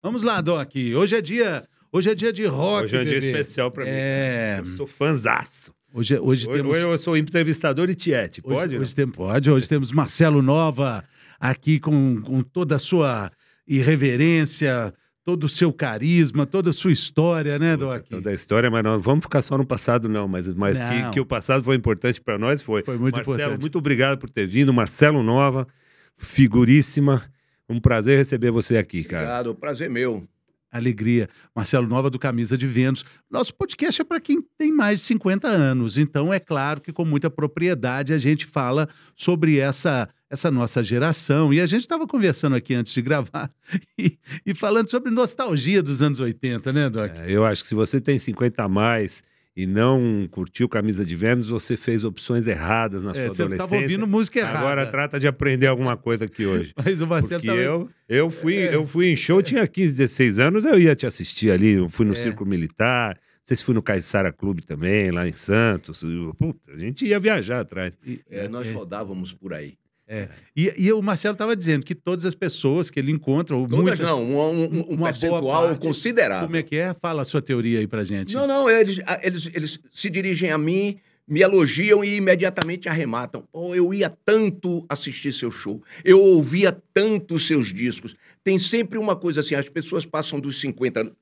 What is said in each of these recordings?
Vamos lá, Doc. Hoje é dia de rock, Hoje é um dia bebê. especial pra mim. Eu sou fãzaço. Hoje temos... Hoje eu sou entrevistador e tiete, pode? Hoje temos Marcelo Nova aqui com toda a sua irreverência, todo o seu carisma, toda a sua história, né, Doc? Toda a história, mas não vamos ficar só no passado, não. Mas Não. que o passado foi importante para nós, foi. Foi muito Marcelo, importante. muito obrigado por ter vindo. Marcelo Nova, figuríssima. Um prazer receber você aqui, cara. Obrigado, prazer meu. Alegria. Marcelo Nova do Camisa de Vênus. Nosso podcast é para quem tem mais de 50 anos, então é claro que com muita propriedade a gente fala sobre essa nossa geração. E a gente estava conversando aqui antes de gravar e falando sobre nostalgia dos anos 80, né, Doc? Eu acho que se você tem 50 a mais e não curtiu Camisa de Vênus, você fez opções erradas na sua Você adolescência. estava ouvindo música errada. Agora trata de aprender alguma coisa aqui hoje. Mas o Marcelo Porque eu fui em show, tinha 15, 16 anos, eu ia te assistir ali, eu fui no Círculo Militar, não sei se fui no Caiçara Clube também, lá em Santos. Puta, a gente ia viajar atrás. Nós rodávamos por aí. E o Marcelo estava dizendo que todas as pessoas que ele encontra... Todas não, um percentual considerável. Como é que é? Fala a sua teoria aí pra gente. Não, eles se dirigem a mim, me elogiam e imediatamente arrematam. Eu ia tanto assistir seu show, eu ouvia tanto seus discos. Tem sempre uma coisa assim, as pessoas passam dos 50 anos.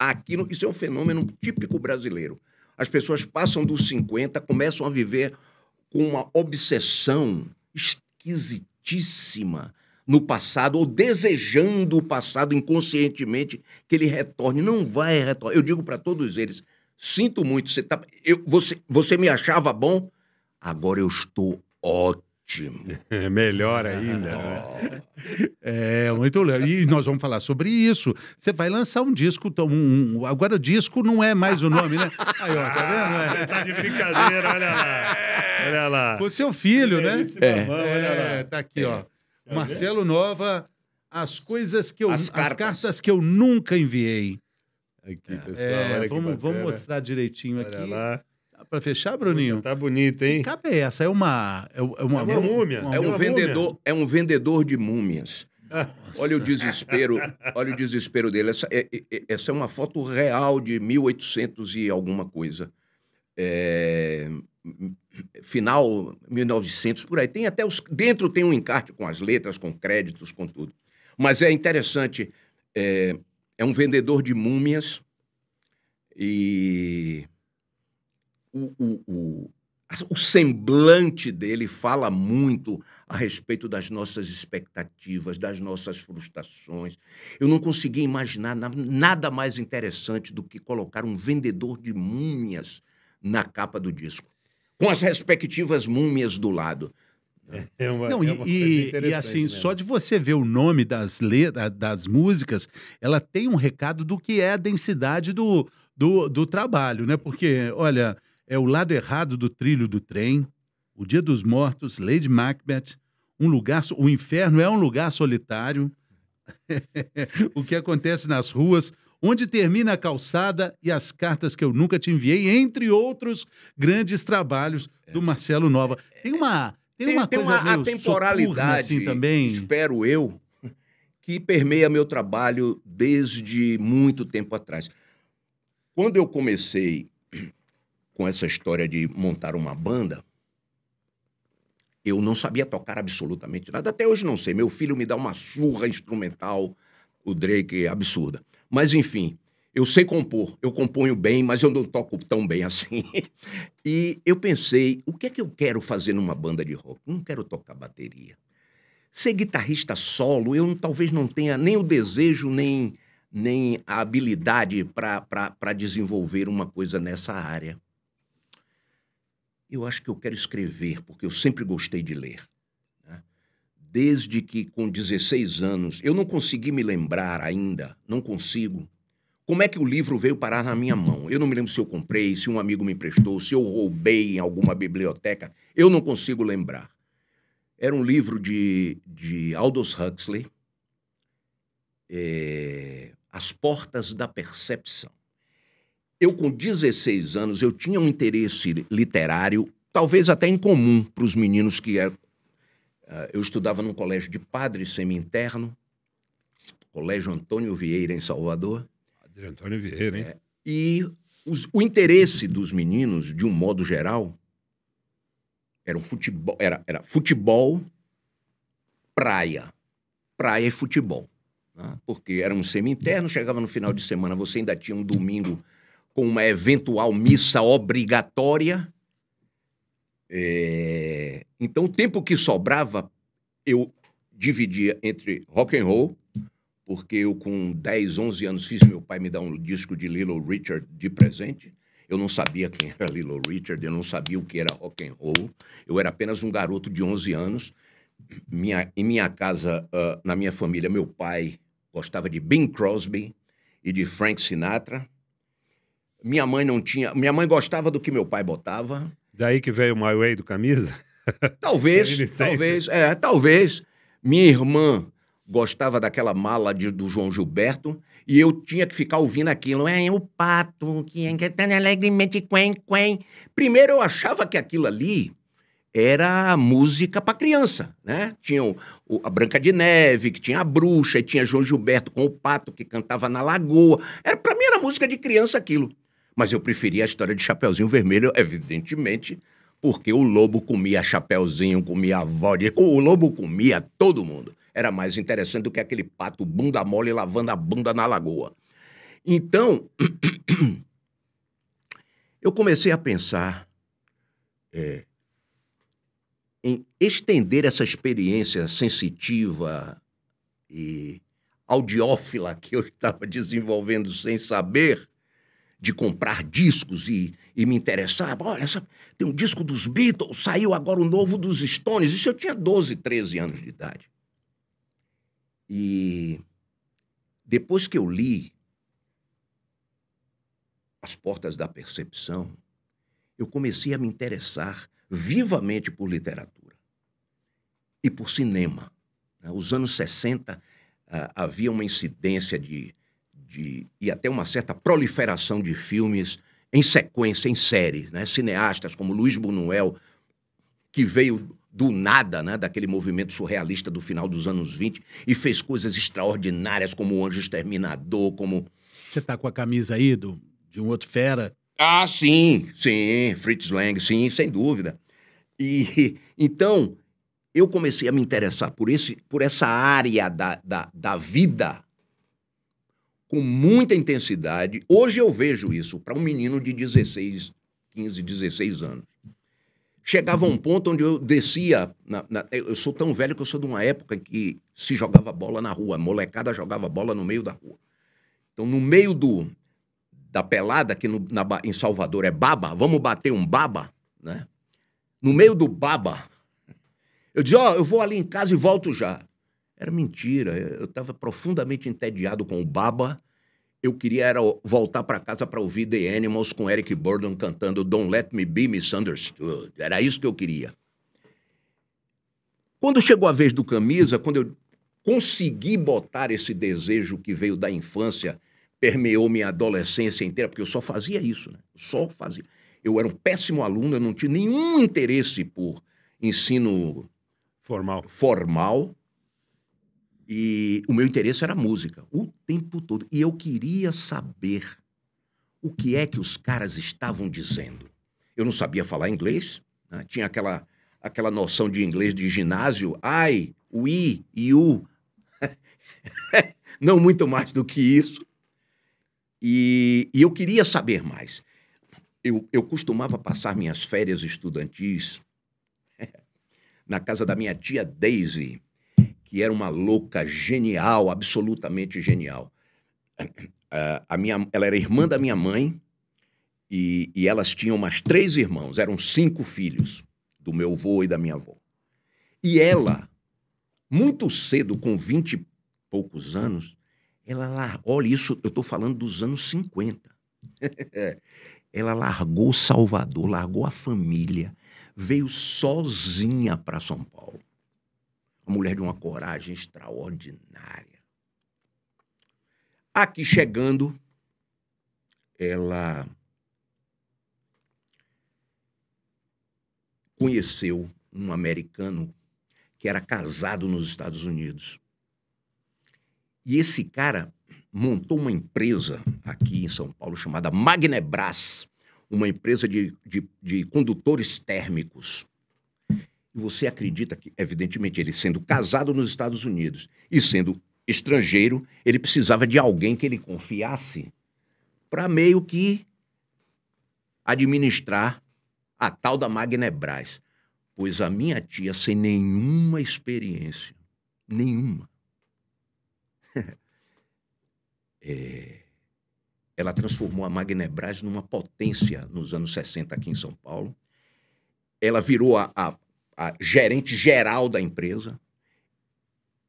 Isso é um fenômeno típico brasileiro. As pessoas passam dos 50, começam a viver com uma obsessão esquisitíssima no passado, ou desejando o passado inconscientemente que ele retorne. Não vai retornar. Eu digo para todos eles, sinto muito, você me achava bom, agora eu estou ótimo. Melhor ainda. Né? Muito legal. E nós vamos falar sobre isso. Você vai lançar um disco, agora o disco não é mais o nome, né? Aí, ó, tá vendo? Você tá de brincadeira, olha lá. Olha lá. O seu filho, né? Olha lá. Tá aqui, ó. Marcelo Nova, as cartas que eu nunca enviei. Aqui, pessoal. Vamos mostrar direitinho aqui. Olha lá. Dá pra fechar, Bruninho? Tá bonito, hein? Que capa é essa? É uma múmia. É um vendedor de múmias. Olha o desespero dele. Essa é uma foto real de 1800 e alguma coisa. Final 1900, por aí. Tem até dentro tem um encarte com as letras, com créditos, com tudo. Mas é interessante. É um vendedor de múmias e o semblante dele fala muito a respeito das nossas expectativas, das nossas frustrações. Eu não consegui imaginar nada mais interessante do que colocar um vendedor de múmias na capa do disco, com as respectivas múmias do lado. E assim, mesmo. Só de você ver o nome das músicas, ela tem um recado do que é a densidade do trabalho, né? Porque, olha, é O Lado Errado do Trilho do Trem, O Dia dos Mortos, Lady Macbeth, O Inferno é um Lugar Solitário, O que Acontece nas Ruas, Onde Termina a Calçada e As Cartas que Eu Nunca Te Enviei, entre outros grandes trabalhos do Marcelo Nova. Tem uma atemporalidade, assim, também. Espero eu, que permeia meu trabalho desde muito tempo atrás. Quando eu comecei com essa história de montar uma banda, eu não sabia tocar absolutamente nada. Até hoje não sei. Meu filho me dá uma surra instrumental, o Drake, absurda. Mas, enfim, eu sei compor. Eu componho bem, mas eu não toco tão bem assim. E eu pensei, o que é que eu quero fazer numa banda de rock? Não quero tocar bateria. Ser guitarrista solo, eu talvez não tenha nem o desejo, nem a habilidade para desenvolver uma coisa nessa área. Eu acho que eu quero escrever, porque eu sempre gostei de ler. Né? Desde que, com 16 anos, eu não consegui me lembrar ainda, não consigo, como é que o livro veio parar na minha mão. Eu não me lembro se eu comprei, se um amigo me emprestou, se eu roubei em alguma biblioteca. Eu não consigo lembrar. Era um livro de Aldous Huxley, As Portas da Percepção. Eu, com 16 anos, eu tinha um interesse literário, talvez até incomum para os meninos que eu estudava num colégio de padres semi-interno, Colégio Antônio Vieira, em Salvador. Padre Antônio Vieira, hein? E o interesse dos meninos, de um modo geral, era futebol, praia. Praia e futebol. Né? Porque era um semi-interno, chegava no final de semana, você ainda tinha um domingo com uma eventual missa obrigatória. Então, o tempo que sobrava, eu dividia entre rock and roll, porque eu com 10, 11 anos fiz meu pai me dar um disco de Little Richard de presente. Eu não sabia quem era Little Richard, eu não sabia o que era rock and roll. Eu era apenas um garoto de 11 anos. Em minha casa, na minha família, meu pai gostava de Bing Crosby e de Frank Sinatra. Minha mãe não tinha... Minha mãe gostava do que meu pai botava. Daí que veio o My Way do Camisa? Talvez. Minha irmã gostava daquela mala do João Gilberto e eu tinha que ficar ouvindo aquilo. O pato, que tá alegremente quen. Primeiro eu achava que aquilo ali era música para criança, né? Tinha a Branca de Neve, que tinha a Bruxa, e tinha João Gilberto com o pato que cantava na lagoa. Para mim era música de criança aquilo. Mas eu preferia a história de Chapeuzinho Vermelho, evidentemente, porque o lobo comia Chapeuzinho, comia a vodka, o lobo comia todo mundo. Era mais interessante do que aquele pato bunda mole lavando a bunda na lagoa. Então, eu comecei a pensar em estender essa experiência sensitiva e audiófila que eu estava desenvolvendo sem saber, de comprar discos e me interessar. Olha, tem um disco dos Beatles, saiu agora o novo dos Stones. Isso eu tinha 12, 13 anos de idade. E depois que eu li As Portas da Percepção, eu comecei a me interessar vivamente por literatura e por cinema. Os anos 60 havia uma incidência e até uma certa proliferação de filmes em sequência, em séries, né? Cineastas como Luiz Buñuel, que veio do nada, né, daquele movimento surrealista do final dos anos 20 e fez coisas extraordinárias como O Anjo Exterminador, como... Você tá com a camisa aí de um outro fera? Ah, sim, Fritz Lang, sim, sem dúvida. E então eu comecei a me interessar por essa área da vida com muita intensidade. Hoje eu vejo isso para um menino de 15, 16 anos. Chegava um ponto onde eu descia... eu sou tão velho que eu sou de uma época em que se jogava bola na rua. A molecada jogava bola no meio da rua. Então, no meio da pelada, que em Salvador é baba, vamos bater um baba, né? No meio do baba, eu dizia, eu vou ali em casa e volto já. Era mentira, eu estava profundamente entediado com o baba. Eu queria voltar para casa para ouvir The Animals com Eric Burdon cantando Don't Let Me Be Misunderstood. Era isso que eu queria. Quando chegou a vez do Camisa, quando eu consegui botar esse desejo que veio da infância, permeou minha adolescência inteira, porque eu só fazia isso, né? Só fazia. Eu era um péssimo aluno, eu não tinha nenhum interesse por ensino formal. E o meu interesse era música, o tempo todo. E eu queria saber o que é que os caras estavam dizendo. Eu não sabia falar inglês, né? Tinha aquela noção de inglês de ginásio. I, we, you. Não muito mais do que isso. E eu queria saber mais. Eu costumava passar minhas férias estudantis na casa da minha tia Daisy, que era uma louca genial, absolutamente genial. Ela era irmã da minha mãe e elas tinham mais 3 irmãos, eram 5 filhos do meu avô e da minha avó. E ela, muito cedo, com 20 e poucos anos, olha isso, eu estou falando dos anos 50. Ela largou Salvador, largou a família, veio sozinha para São Paulo. Uma mulher de uma coragem extraordinária. Aqui chegando, ela conheceu um americano que era casado nos Estados Unidos. E esse cara montou uma empresa aqui em São Paulo chamada Magnebras, uma empresa de condutores térmicos. E você acredita que, evidentemente, ele sendo casado nos Estados Unidos e sendo estrangeiro, ele precisava de alguém que ele confiasse para meio que administrar a tal da Magnebras. Pois a minha tia, sem nenhuma experiência, nenhuma, ela transformou a Magnebras numa potência nos anos 60 aqui em São Paulo. Ela virou a gerente geral da empresa.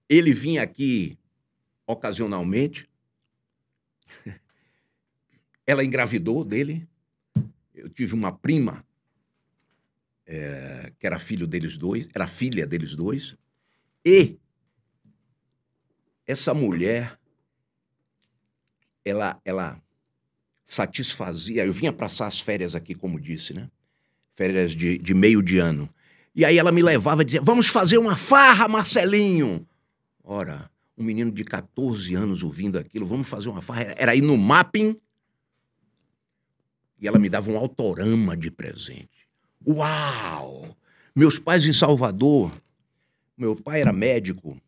Ele vinha aqui ocasionalmente. Ela engravidou dele. Eu tive uma prima que era filha deles dois. E essa mulher, ela satisfazia. Eu vinha passar as férias aqui, como disse, né? Férias de meio de ano. E aí ela me levava e dizia, vamos fazer uma farra, Marcelinho. Ora, um menino de 14 anos ouvindo aquilo, vamos fazer uma farra. Era ir no Mapping. E ela me dava um autorama de presente. Uau! Meus pais em Salvador, meu pai era médico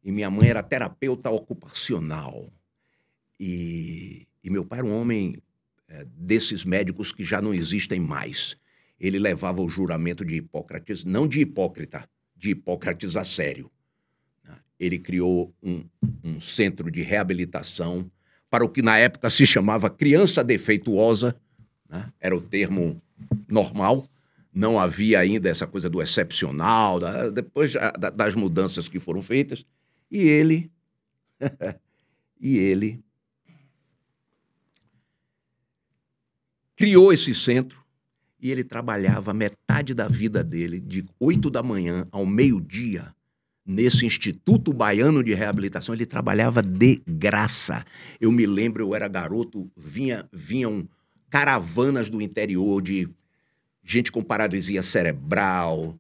e minha mãe era terapeuta ocupacional. E meu pai era um homem desses médicos que já não existem mais. Ele levava o juramento de Hipócrates, não de hipócrita, de Hipócrates a sério. Ele criou um centro de reabilitação para o que na época se chamava criança defeituosa, né? Era o termo normal. Não havia ainda essa coisa do excepcional, depois das mudanças que foram feitas. E ele criou esse centro e ele trabalhava metade da vida dele, de 8 da manhã ao meio-dia, nesse Instituto Baiano de Reabilitação. Ele trabalhava de graça. Eu me lembro, eu era garoto, vinham caravanas do interior de gente com paralisia cerebral,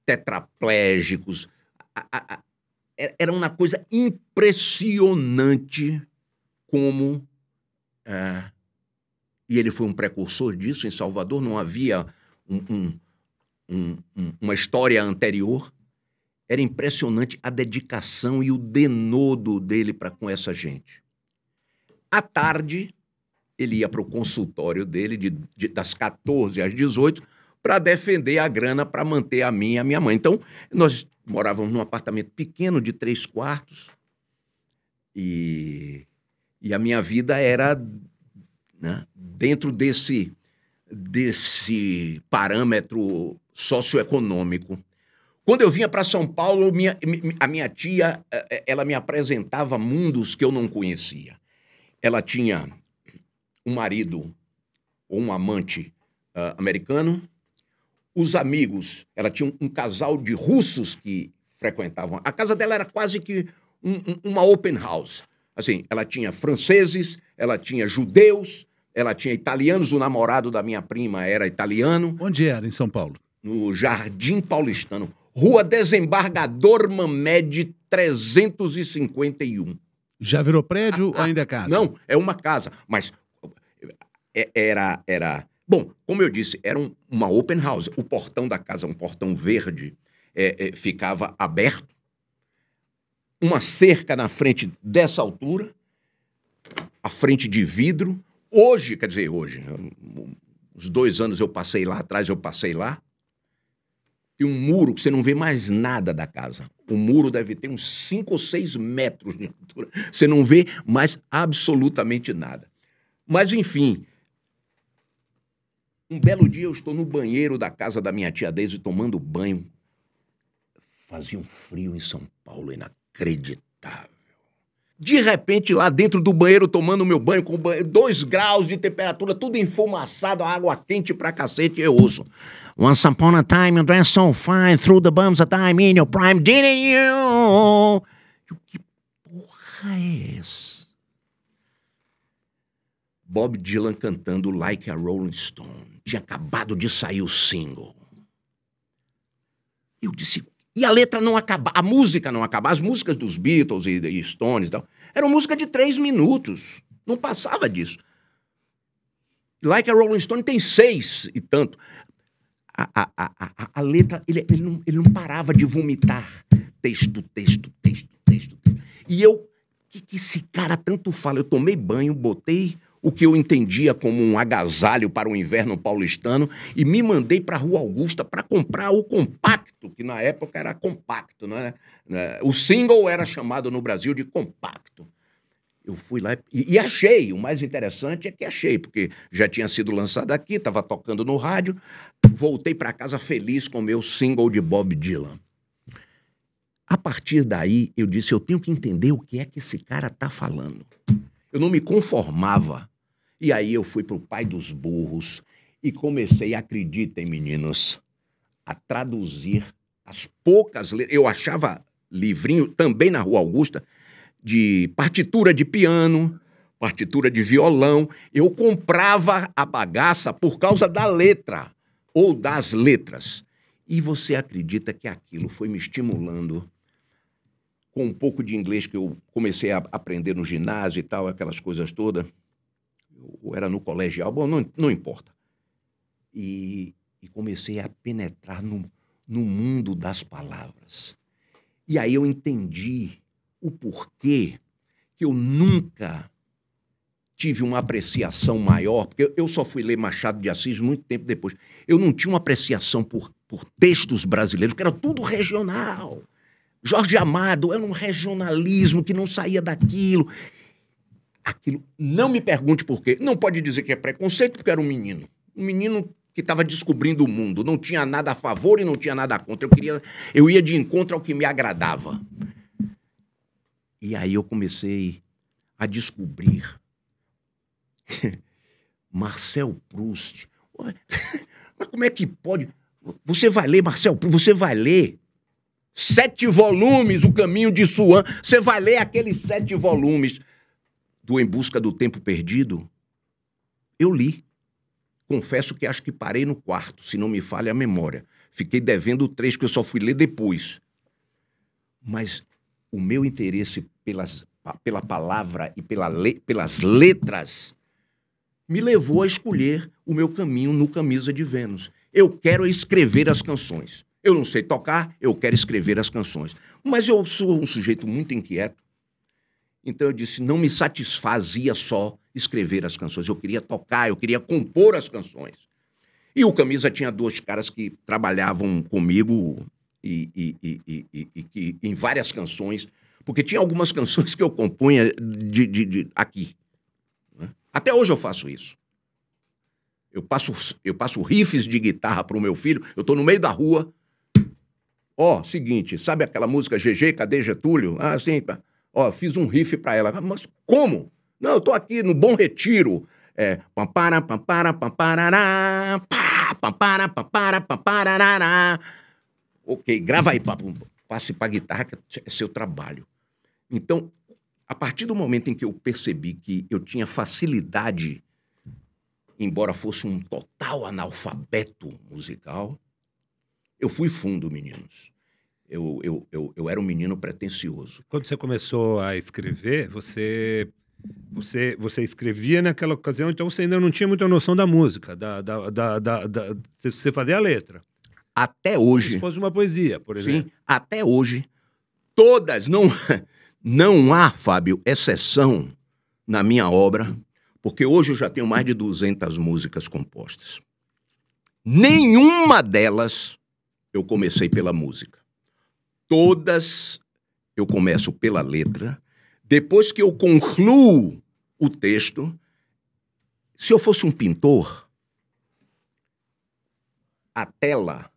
tetraplégicos. Era uma coisa impressionante como... E ele foi um precursor disso. Em Salvador não havia uma história anterior. Era impressionante a dedicação e o denodo dele para com essa gente. À tarde, ele ia para o consultório dele, das 14 às 18, para defender a grana para manter a minha e a minha mãe. Então, nós morávamos num apartamento pequeno de 3 quartos e a minha vida era, né, dentro desse parâmetro socioeconômico. Quando eu vinha para São Paulo, a minha tia, ela me apresentava mundos que eu não conhecia. Ela tinha um marido ou um amante americano. Os amigos, ela tinha um casal de russos que frequentavam. A casa dela era quase que uma open house. Assim, ela tinha franceses, ela tinha judeus, ela tinha italianos. O namorado da minha prima era italiano. Onde era, em São Paulo? No Jardim Paulistano. Rua Desembargador Mamed 351. Já virou prédio ou ainda é casa? Não, é uma casa, mas era... Bom, como eu disse, era uma open house. O portão da casa, um portão verde, ficava aberto. Uma cerca na frente dessa altura, a frente de vidro. Hoje, uns 2 anos eu passei lá atrás, tem um muro que você não vê mais nada da casa. O muro deve ter uns 5 ou 6 metros de altura. Você não vê mais absolutamente nada. Mas, enfim, um belo dia eu estou no banheiro da casa da minha tia Deise tomando banho. Fazia um frio em São Paulo inacreditável. De repente, lá dentro do banheiro, tomando meu banho, com 2 graus de temperatura, tudo enfumaçado, água quente pra cacete, eu ouço. Once upon a time, you dressed so fine, through the bums a time in your prime, didn't you? Que porra é essa? Bob Dylan cantando Like a Rolling Stone. Tinha acabado de sair o single. Eu disse, E a letra não acabava, a música não acabava. As músicas dos Beatles e Stones e tal, eram música de 3 minutos. Não passava disso. Like a Rolling Stone tem 6 e tanto. A letra, ele não parava de vomitar. Texto. E eu, que esse cara tanto fala? Eu tomei banho, botei o que eu entendia como um agasalho para o inverno paulistano e me mandei para a Rua Augusta para comprar o compacto, que na época era compacto, né? O single era chamado no Brasil de compacto. Eu fui lá e achei. O mais interessante é que achei, porque já tinha sido lançado aqui, estava tocando no rádio. Voltei para casa feliz com o meu single de Bob Dylan. A partir daí, eu disse, eu tenho que entender o que é que esse cara tá falando. Eu não me conformava. E aí eu fui pro Pai dos Burros e comecei, acreditem, meninos, a traduzir as poucas letras. Eu achava livrinho, também na Rua Augusta, de partitura de piano, partitura de violão. Eu comprava a bagaça por causa da letra, ou das letras. E você acredita que aquilo foi me estimulando com um pouco de inglês que eu comecei a aprender no ginásio e tal, aquelas coisas todas. Eu era no colegial, bom, não importa. E comecei a penetrar no mundo das palavras. E aí eu entendi o porquê que eu nunca tive uma apreciação maior, porque eu só fui ler Machado de Assis muito tempo depois. Eu não tinha uma apreciação por textos brasileiros, que era tudo regional. Jorge Amado era um regionalismo que não saía daquilo. Aquilo, não me pergunte por quê. Não pode dizer que é preconceito, porque era um menino. Um menino que estava descobrindo o mundo. Não tinha nada a favor e não tinha nada contra. Eu ia de encontro ao que me agradava. E aí eu comecei a descobrir Marcel Proust. Mas como é que pode? Você vai ler Marcel Proust, você vai ler 7 volumes, O Caminho de Swan. Você vai ler aqueles 7 volumes do Em Busca do Tempo Perdido. Eu li. Confesso que acho que parei no 4º, se não me falha a memória. Fiquei devendo o 3, que eu só fui ler depois. Mas o meu interesse pela palavra e pelas letras me levou a escolher o meu caminho no Camisa de Vênus. Eu quero escrever as canções. Eu não sei tocar, eu quero escrever as canções. Mas eu sou um sujeito muito inquieto. Então eu disse, não me satisfazia só escrever as canções. Eu queria tocar, eu queria compor as canções. E o Camisa tinha 2 caras que trabalhavam comigo e em várias canções, porque tinha algumas canções que eu compunha aqui. Né? Até hoje eu faço isso. Eu passo riffs de guitarra para o meu filho, eu estou no meio da rua. Seguinte, sabe aquela música GG, cadê Getúlio? Ah, sim, fiz um riff para ela. Mas como? Não, eu estou aqui no Bom Retiro. Ok, grava aí, passe para a guitarra, que é seu trabalho. Então, a partir do momento em que eu percebi que eu tinha facilidade, embora fosse um total analfabeto musical, eu fui fundo, meninos. Eu era um menino pretensioso. Quando você começou a escrever, você escrevia naquela ocasião, então você ainda não tinha muita noção da música, você fazia a letra. Até hoje. Se fosse uma poesia, por exemplo. Sim, até hoje. Todas, não há, Fábio, exceção na minha obra, porque hoje eu já tenho mais de 200 músicas compostas. Nenhuma delas eu comecei pela música. Todas eu começo pela letra. Depois que eu concluo o texto, se eu fosse um pintor, a tela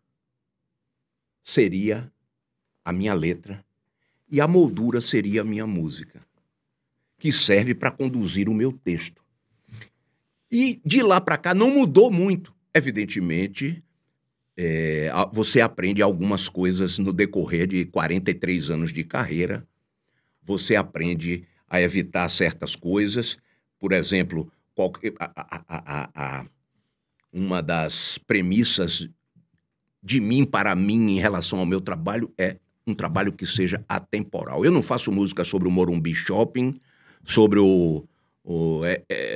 seria a minha letra e a moldura seria a minha música, que serve para conduzir o meu texto. E de lá para cá não mudou muito. Evidentemente, você aprende algumas coisas no decorrer de 43 anos de carreira. Você aprende a evitar certas coisas. Por exemplo, uma das premissas de mim para mim em relação ao meu trabalho é um trabalho que seja atemporal. Eu não faço música sobre o Morumbi Shopping, sobre o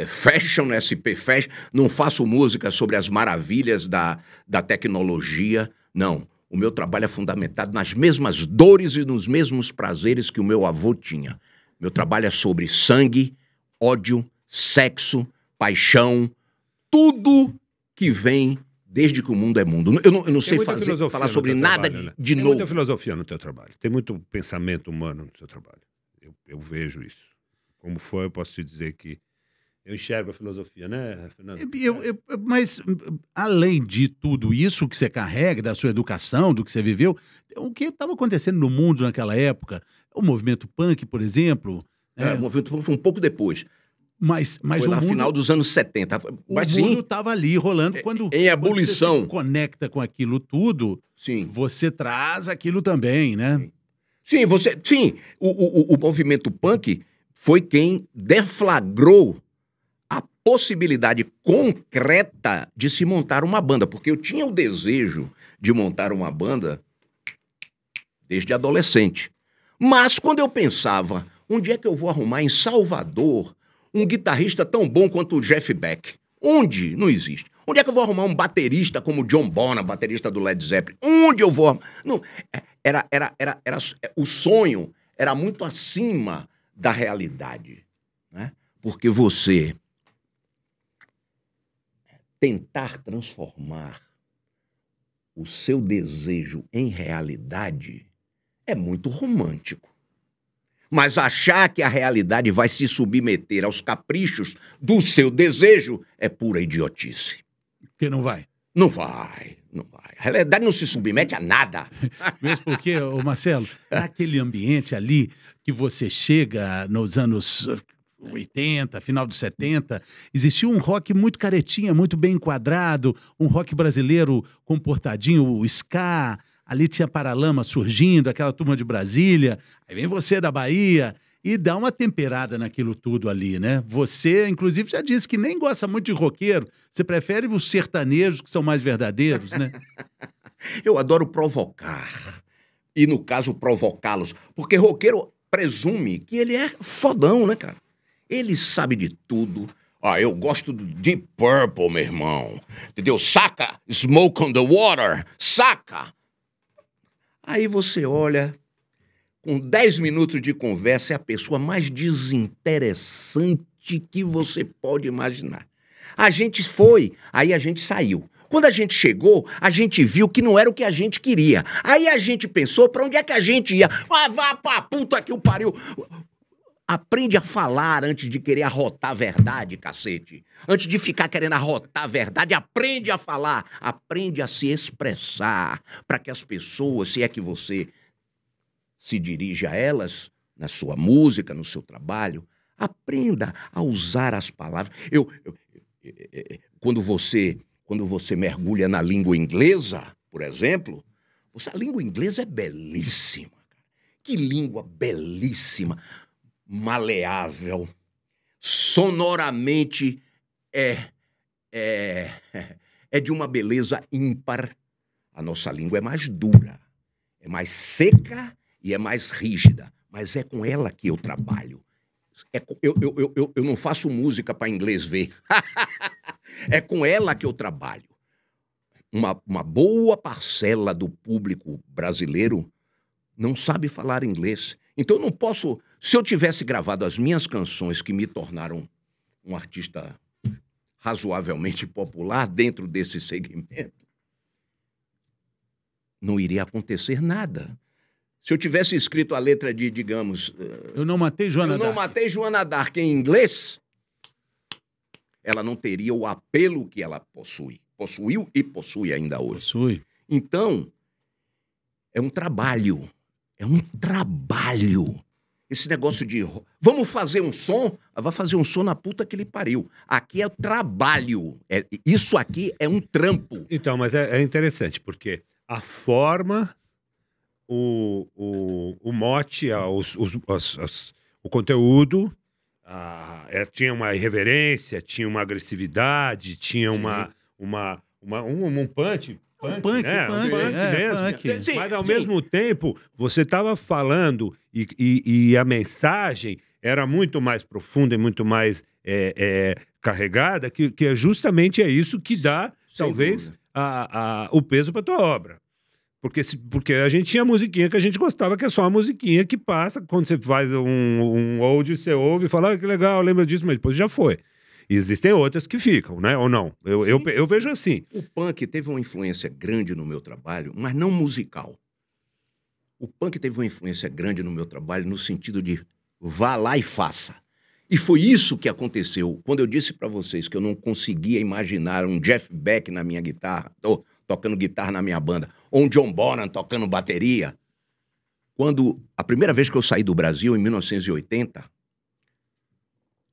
Fashion, SP Fashion, não faço música sobre as maravilhas da tecnologia, não. O meu trabalho é fundamentado nas mesmas dores e nos mesmos prazeres que o meu avô tinha. Meu trabalho é sobre sangue, ódio, sexo, paixão, tudo que vem desde que o mundo é mundo. Eu não sei falar sobre nada de novo. Tem muita filosofia no teu trabalho. Tem muito pensamento humano no teu trabalho. Eu vejo isso. Como foi, eu posso te dizer que eu enxergo a filosofia, né, Fernando? Mas, além de tudo isso que você carrega, da sua educação, do que você viveu, o que estava acontecendo no mundo naquela época? O movimento punk, por exemplo. O movimento punk foi um pouco depois. Mas foi no final dos anos 70. Mas o mundo estava ali rolando. Quando em ebulição. Quando você se conecta com aquilo tudo, sim, você traz aquilo também, né? Sim, o movimento punk foi quem deflagrou a possibilidade concreta de se montar uma banda, porque eu tinha o desejo de montar uma banda desde adolescente. Mas quando eu pensava, onde é que eu vou arrumar em Salvador um guitarrista tão bom quanto o Jeff Beck? Onde? Não existe. Onde é que eu vou arrumar um baterista como o John Bonham, baterista do Led Zeppelin? Onde eu vou? Não, o sonho era muito acima da realidade, né? Porque você tentar transformar o seu desejo em realidade é muito romântico. Mas achar que a realidade vai se submeter aos caprichos do seu desejo é pura idiotice. Porque não vai. Não vai. A realidade não se submete a nada. Mesmo porque, Marcelo, naquele ambiente ali que você chega nos anos 80, final dos 70, existia um rock muito caretinha, muito bem enquadrado, um rock brasileiro comportadinho, o ska, ali tinha Paralama surgindo, aquela turma de Brasília, aí vem você da Bahia e dá uma temperada naquilo tudo ali, né? Você, inclusive, já disse que nem gosta muito de roqueiro, você prefere os sertanejos que são mais verdadeiros, né? Eu adoro provocar, e no caso provocá-los, porque roqueiro presume que ele é fodão, né, cara? Ele sabe de tudo. Eu gosto do Deep Purple, meu irmão. Entendeu? Saca? Smoke on the Water. Saca? Aí você olha, com 10 minutos de conversa, é a pessoa mais desinteressante que você pode imaginar. A gente foi, aí a gente saiu. Quando a gente chegou, a gente viu que não era o que a gente queria. Aí a gente pensou, pra onde é que a gente ia? Vá pra puta que o pariu. Aprende a falar antes de querer arrotar a verdade, cacete. Antes de ficar querendo arrotar a verdade, aprende a falar. Aprende a se expressar para que as pessoas, se é que você se dirige a elas, na sua música, no seu trabalho, aprenda a usar as palavras. Quando você mergulha na língua inglesa, por exemplo, a língua inglesa é belíssima. Que língua belíssima. Maleável, sonoramente é de uma beleza ímpar. A nossa língua é mais dura, é mais seca e é mais rígida, mas é com ela que eu trabalho. Eu não faço música para inglês ver. É com ela que eu trabalho. Uma boa parcela do público brasileiro não sabe falar inglês. Então eu não posso... Se eu tivesse gravado as minhas canções que me tornaram um artista razoavelmente popular dentro desse segmento, não iria acontecer nada. Se eu tivesse escrito a letra de, digamos... Eu não matei Joana Dark. Eu não matei Joana Dark em inglês, ela não teria o apelo que ela possui. Possuiu e possui ainda hoje. Possui. Então, é um trabalho. É um trabalho. Esse negócio de... Vamos fazer um som? Vai fazer um som na puta que ele pariu. Aqui é trabalho. Isso aqui é um trampo. Então, mas é interessante, porque a forma, o mote, o conteúdo, tinha uma irreverência, tinha uma agressividade, tinha um punch. Punk, né? punk, Punk mesmo. punk. Sim, Mas ao sim. mesmo tempo, você estava falando e a mensagem era muito mais profunda e muito mais carregada, que é justamente isso que dá, Sem talvez, dúvida. o peso para tua obra. Porque a gente tinha musiquinha que a gente gostava, que é só a musiquinha que passa. Quando você faz um old, você ouve e fala, que legal, lembra disso, mas depois já foi. E existem outras que ficam, né? Ou não? Eu vejo assim. O punk teve uma influência grande no meu trabalho, mas não musical. O punk teve uma influência grande no meu trabalho no sentido de vá lá e faça. E foi isso que aconteceu. Quando eu disse para vocês que eu não conseguia imaginar um Jeff Beck na minha guitarra, ou tocando guitarra na minha banda, ou um John Bonham tocando bateria. Quando a primeira vez que eu saí do Brasil, em 1980,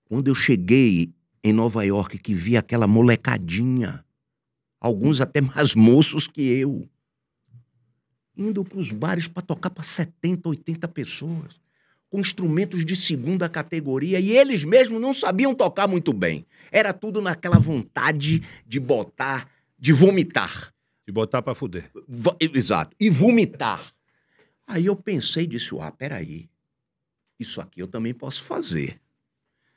quando eu cheguei em Nova York, que vi aquela molecadinha, alguns até mais moços que eu, indo para os bares para tocar para 70, 80 pessoas, com instrumentos de segunda categoria, e eles mesmos não sabiam tocar muito bem. Era tudo naquela vontade de botar, de vomitar. De botar pra fuder. Exato, e vomitar. Aí eu pensei, disse, peraí, isso aqui eu também posso fazer.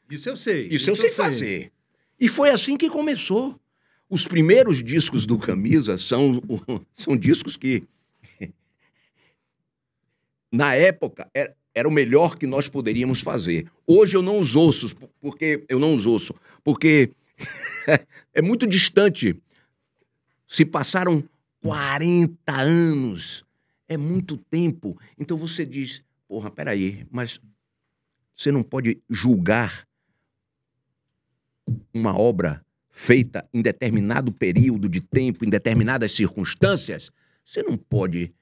Isso eu sei. Isso eu sei fazer. E foi assim que começou. Os primeiros discos do Camisa são discos que, na época, era o melhor que nós poderíamos fazer. Hoje eu não os ouço, porque é muito distante. Se passaram 40 anos, é muito tempo. Então você diz, porra, peraí, mas você não pode julgar uma obra feita em determinado período de tempo, em determinadas circunstâncias, você não pode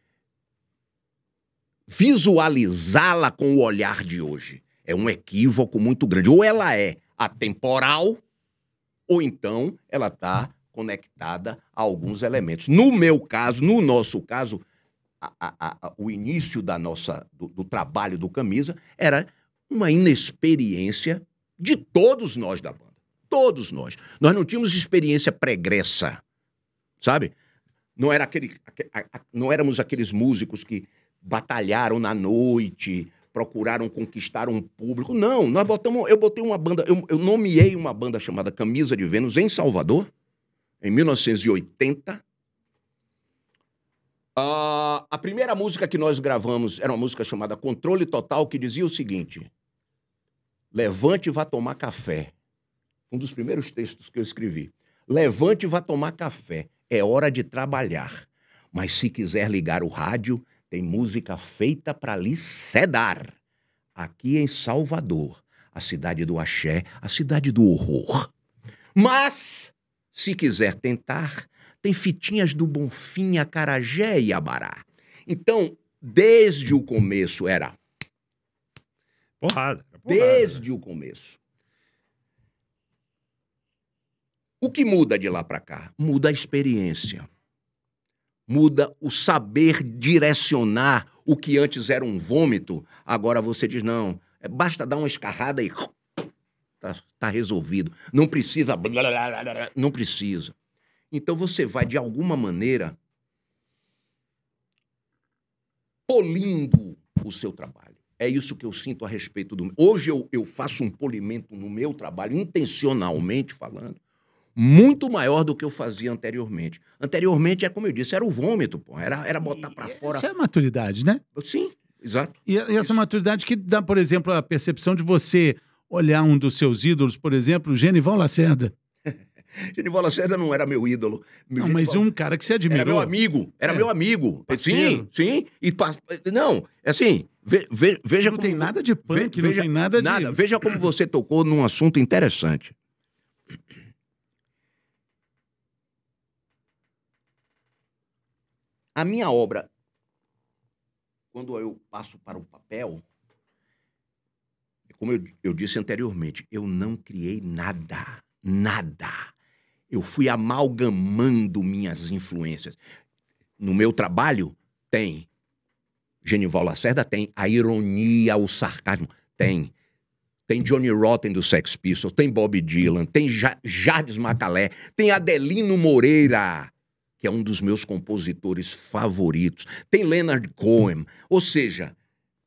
visualizá-la com o olhar de hoje. É um equívoco muito grande. Ou ela é atemporal, ou então ela está conectada a alguns elementos. No meu caso, no nosso caso, o início do trabalho do Camisa era uma inexperiência de todos nós da banda. Todos nós. Nós não tínhamos experiência pregressa, sabe? Não éramos aqueles músicos que batalharam na noite, procuraram conquistar um público. Não, eu botei uma banda, eu nomeei uma banda chamada Camisa de Vênus em Salvador, em 1980. A primeira música que nós gravamos era uma música chamada Controle Total, que dizia o seguinte: levante e vá tomar café. Um dos primeiros textos que eu escrevi. Levante e vá tomar café. É hora de trabalhar. Mas se quiser ligar o rádio, tem música feita para lhe sedar. Aqui em Salvador, a cidade do axé, a cidade do horror. Mas, se quiser tentar, tem fitinhas do Bonfim, Acarajé e Abará. Então, desde o começo era... Porrada. Desde o começo. O que muda de lá para cá? Muda a experiência. Muda o saber direcionar o que antes era um vômito. Agora você diz, não, basta dar uma escarrada e tá resolvido. Não precisa... Não precisa. Então você vai, de alguma maneira, polindo o seu trabalho. É isso que eu sinto a respeito do... Hoje eu faço um polimento no meu trabalho, intencionalmente falando, muito maior do que eu fazia anteriormente. Anteriormente, como eu disse, era o vômito, pô. Era botar pra fora. Isso é maturidade, né? Sim, exato. E essa maturidade que dá, por exemplo, a percepção de você olhar um dos seus ídolos, por exemplo, Genival Lacerda. Genival Lacerda não era meu ídolo. Não, mas um cara que você admirou. Era meu amigo. Era meu amigo. Parceiro. Sim. Não, assim, veja não como... tem nada de punk, não tem nada de... Nada. Veja como você tocou num assunto interessante. A minha obra, quando eu passo para o papel, como eu disse anteriormente, eu não criei nada. Eu fui amalgamando minhas influências. No meu trabalho, tem Genival Lacerda, tem a ironia, o sarcasmo, tem Johnny Rotten do Sex Pistols, tem Bob Dylan, tem Jardim Macalé, tem Adelino Moreira, que é um dos meus compositores favoritos. Tem Leonard Cohen. Ou seja,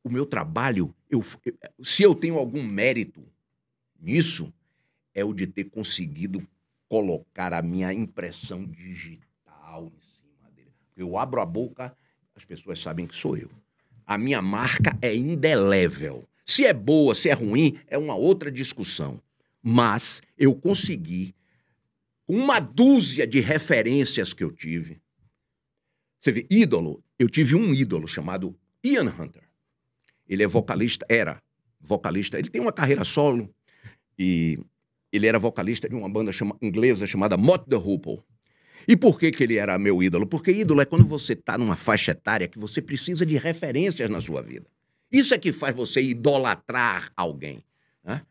o meu trabalho, se eu tenho algum mérito nisso, é o de ter conseguido colocar a minha impressão digital em cima dele. Eu abro a boca, as pessoas sabem que sou eu. A minha marca é indelével. Se é boa, se é ruim, é uma outra discussão. Mas eu consegui, com uma dúzia de referências que eu tive. Você vê, ídolo, eu tive um ídolo chamado Ian Hunter. Ele é vocalista, era vocalista, ele tem uma carreira solo e ele era vocalista de uma banda inglesa chamada Mott the Hoople. E por que ele era meu ídolo? Porque ídolo é quando você está numa faixa etária que você precisa de referências na sua vida. Isso é que faz você idolatrar alguém. Né?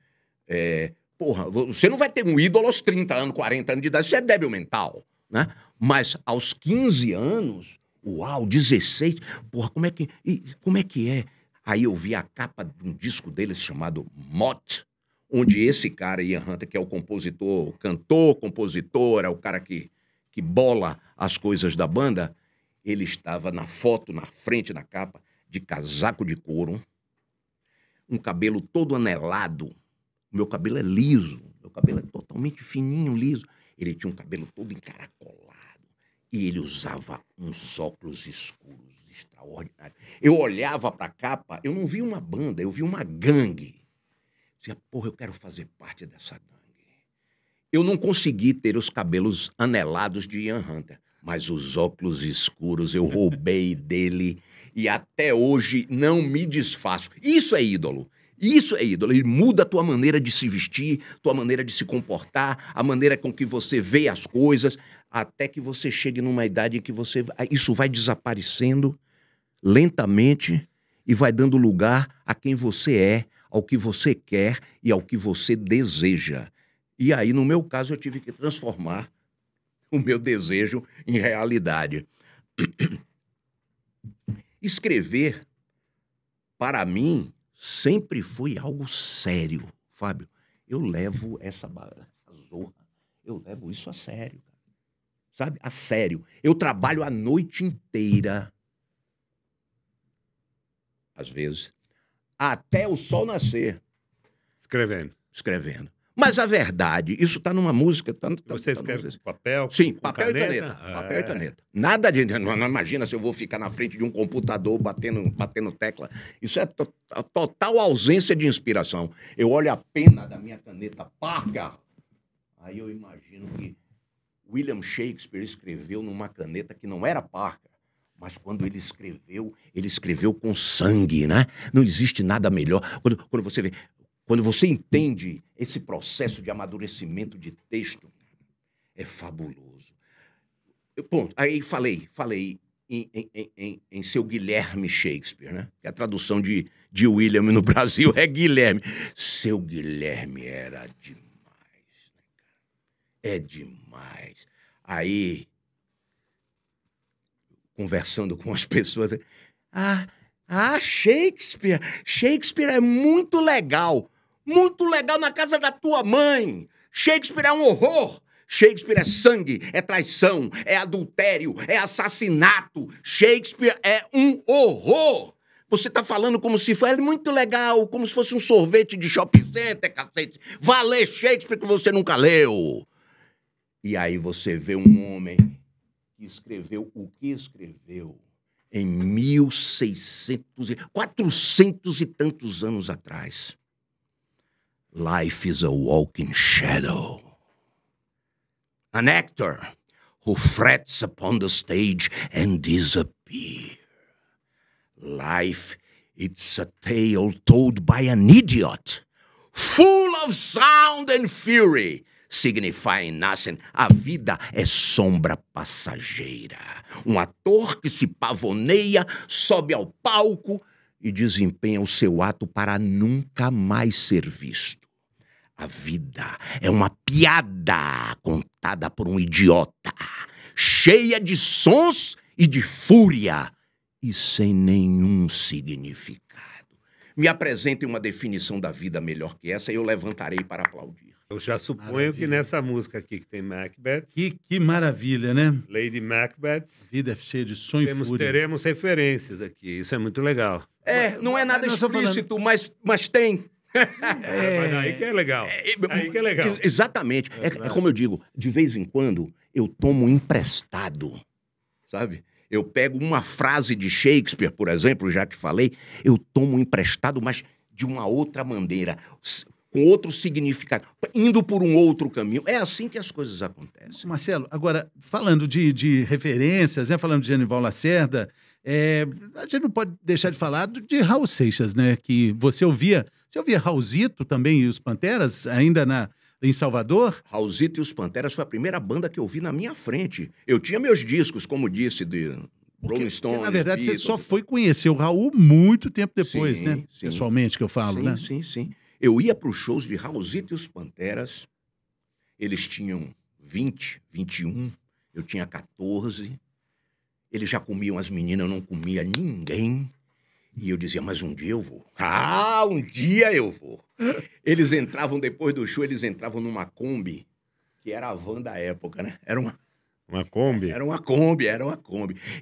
Porra, você não vai ter um ídolo aos 30 anos, 40 anos de idade, isso é débil mental. Né? Mas aos 15 anos, uau, 16, porra, como é que é? Aí eu vi a capa de um disco deles chamado Mott, onde esse cara, Ian Hunter, que é o compositor, cantor, compositor, é o cara que bola as coisas da banda, ele estava na foto, na frente da capa, de casaco de couro, um cabelo todo anelado. O meu cabelo é liso, meu cabelo é totalmente fininho, liso. Ele tinha um cabelo todo encaracolado e ele usava uns óculos escuros extraordinários. Eu olhava para a capa, eu não vi uma banda, eu vi uma gangue. Dizia, porra, eu quero fazer parte dessa gangue. Eu não consegui ter os cabelos anelados de Ian Hunter, mas os óculos escuros eu roubei dele e até hoje não me desfaço. Isso é ídolo. Isso é ídolo. Ele muda a tua maneira de se vestir, tua maneira de se comportar, a maneira com que você vê as coisas, até que você chegue numa idade em que isso vai desaparecendo lentamente e vai dando lugar a quem você é, ao que você quer e ao que você deseja. E aí, no meu caso, eu tive que transformar o meu desejo em realidade. Escrever, para mim, sempre foi algo sério, Fábio. Eu levo essa zorra, eu levo isso a sério, sabe? A sério. Eu trabalho a noite inteira, às vezes, até o sol nascer. Escrevendo. Mas a verdade, isso está numa música... Você escreve com papel? Sim, papel e caneta. Papel e caneta. Nada de... Não imagina se eu vou ficar na frente de um computador batendo tecla. Isso é total ausência de inspiração. Eu olho a pena da minha caneta Parker, aí eu imagino que William Shakespeare escreveu numa caneta que não era Parker. Mas quando ele escreveu com sangue, né? Não existe nada melhor. Quando você vê... Quando você entende esse processo de amadurecimento de texto, é fabuloso. Ponto. Aí falei em seu Guilherme Shakespeare, né? Que a tradução de William no Brasil é Guilherme. Seu Guilherme era demais, né, cara? É demais. Aí, conversando com as pessoas, Shakespeare é muito legal. Muito legal na casa da tua mãe. Shakespeare é um horror. Shakespeare é sangue, é traição, é adultério, é assassinato. Shakespeare é um horror. Você tá falando como se fosse muito legal, como se fosse um sorvete de shopping center, cacete. Vá ler Shakespeare que você nunca leu. E aí você vê um homem que escreveu o que escreveu em 400 e tantos anos atrás. Life is a walking shadow. An actor who frets upon the stage and disappears. Life, it's a tale told by an idiot, full of sound and fury, signifying nothing. A vida é sombra passageira. Um ator que se pavoneia, sobe ao palco e desempenha o seu ato para nunca mais ser visto. A vida é uma piada contada por um idiota, cheia de sons e de fúria e sem nenhum significado. Me apresentem uma definição da vida melhor que essa e eu levantarei para aplaudir. Eu já suponho Maravilha. que nessa música aqui que tem Macbeth, Que maravilha, né? Lady Macbeth, Vida é cheia de sonho e fúria. teremos referências aqui. Isso é muito legal. Não é nada nós estamos explícito, mas tem. Mas aí que é legal. Aí que é legal. Exatamente. É como eu digo, de vez em quando eu tomo emprestado, sabe? Eu pego uma frase de Shakespeare, por exemplo, já que falei, eu tomo emprestado, mas de uma outra maneira, com outro significado, indo por um outro caminho. É assim que as coisas acontecem. Marcelo, agora, falando de referências, né? Falando de Genival Lacerda, a gente não pode deixar de falar de Raul Seixas, né? Que você ouvia Raulzito também e os Panteras, ainda em Salvador? Raulzito e os Panteras foi a primeira banda que eu vi na minha frente. Eu tinha meus discos, como disse, de Rolling Stones. Porque, na verdade, Beatles. você só foi conhecer o Raul muito tempo depois, Sim, né? sim. Pessoalmente, que eu falo, Sim, né? sim. Eu ia para os shows de Raulzito e os Panteras. Eles tinham 20, 21. Eu tinha 14. Eles já comiam as meninas, eu não comia ninguém. E eu dizia, mas um dia eu vou. Ah, um dia eu vou. Eles entravam, depois do show, eles entravam numa Kombi, que era a van da época, né? Uma Kombi? Era uma Kombi.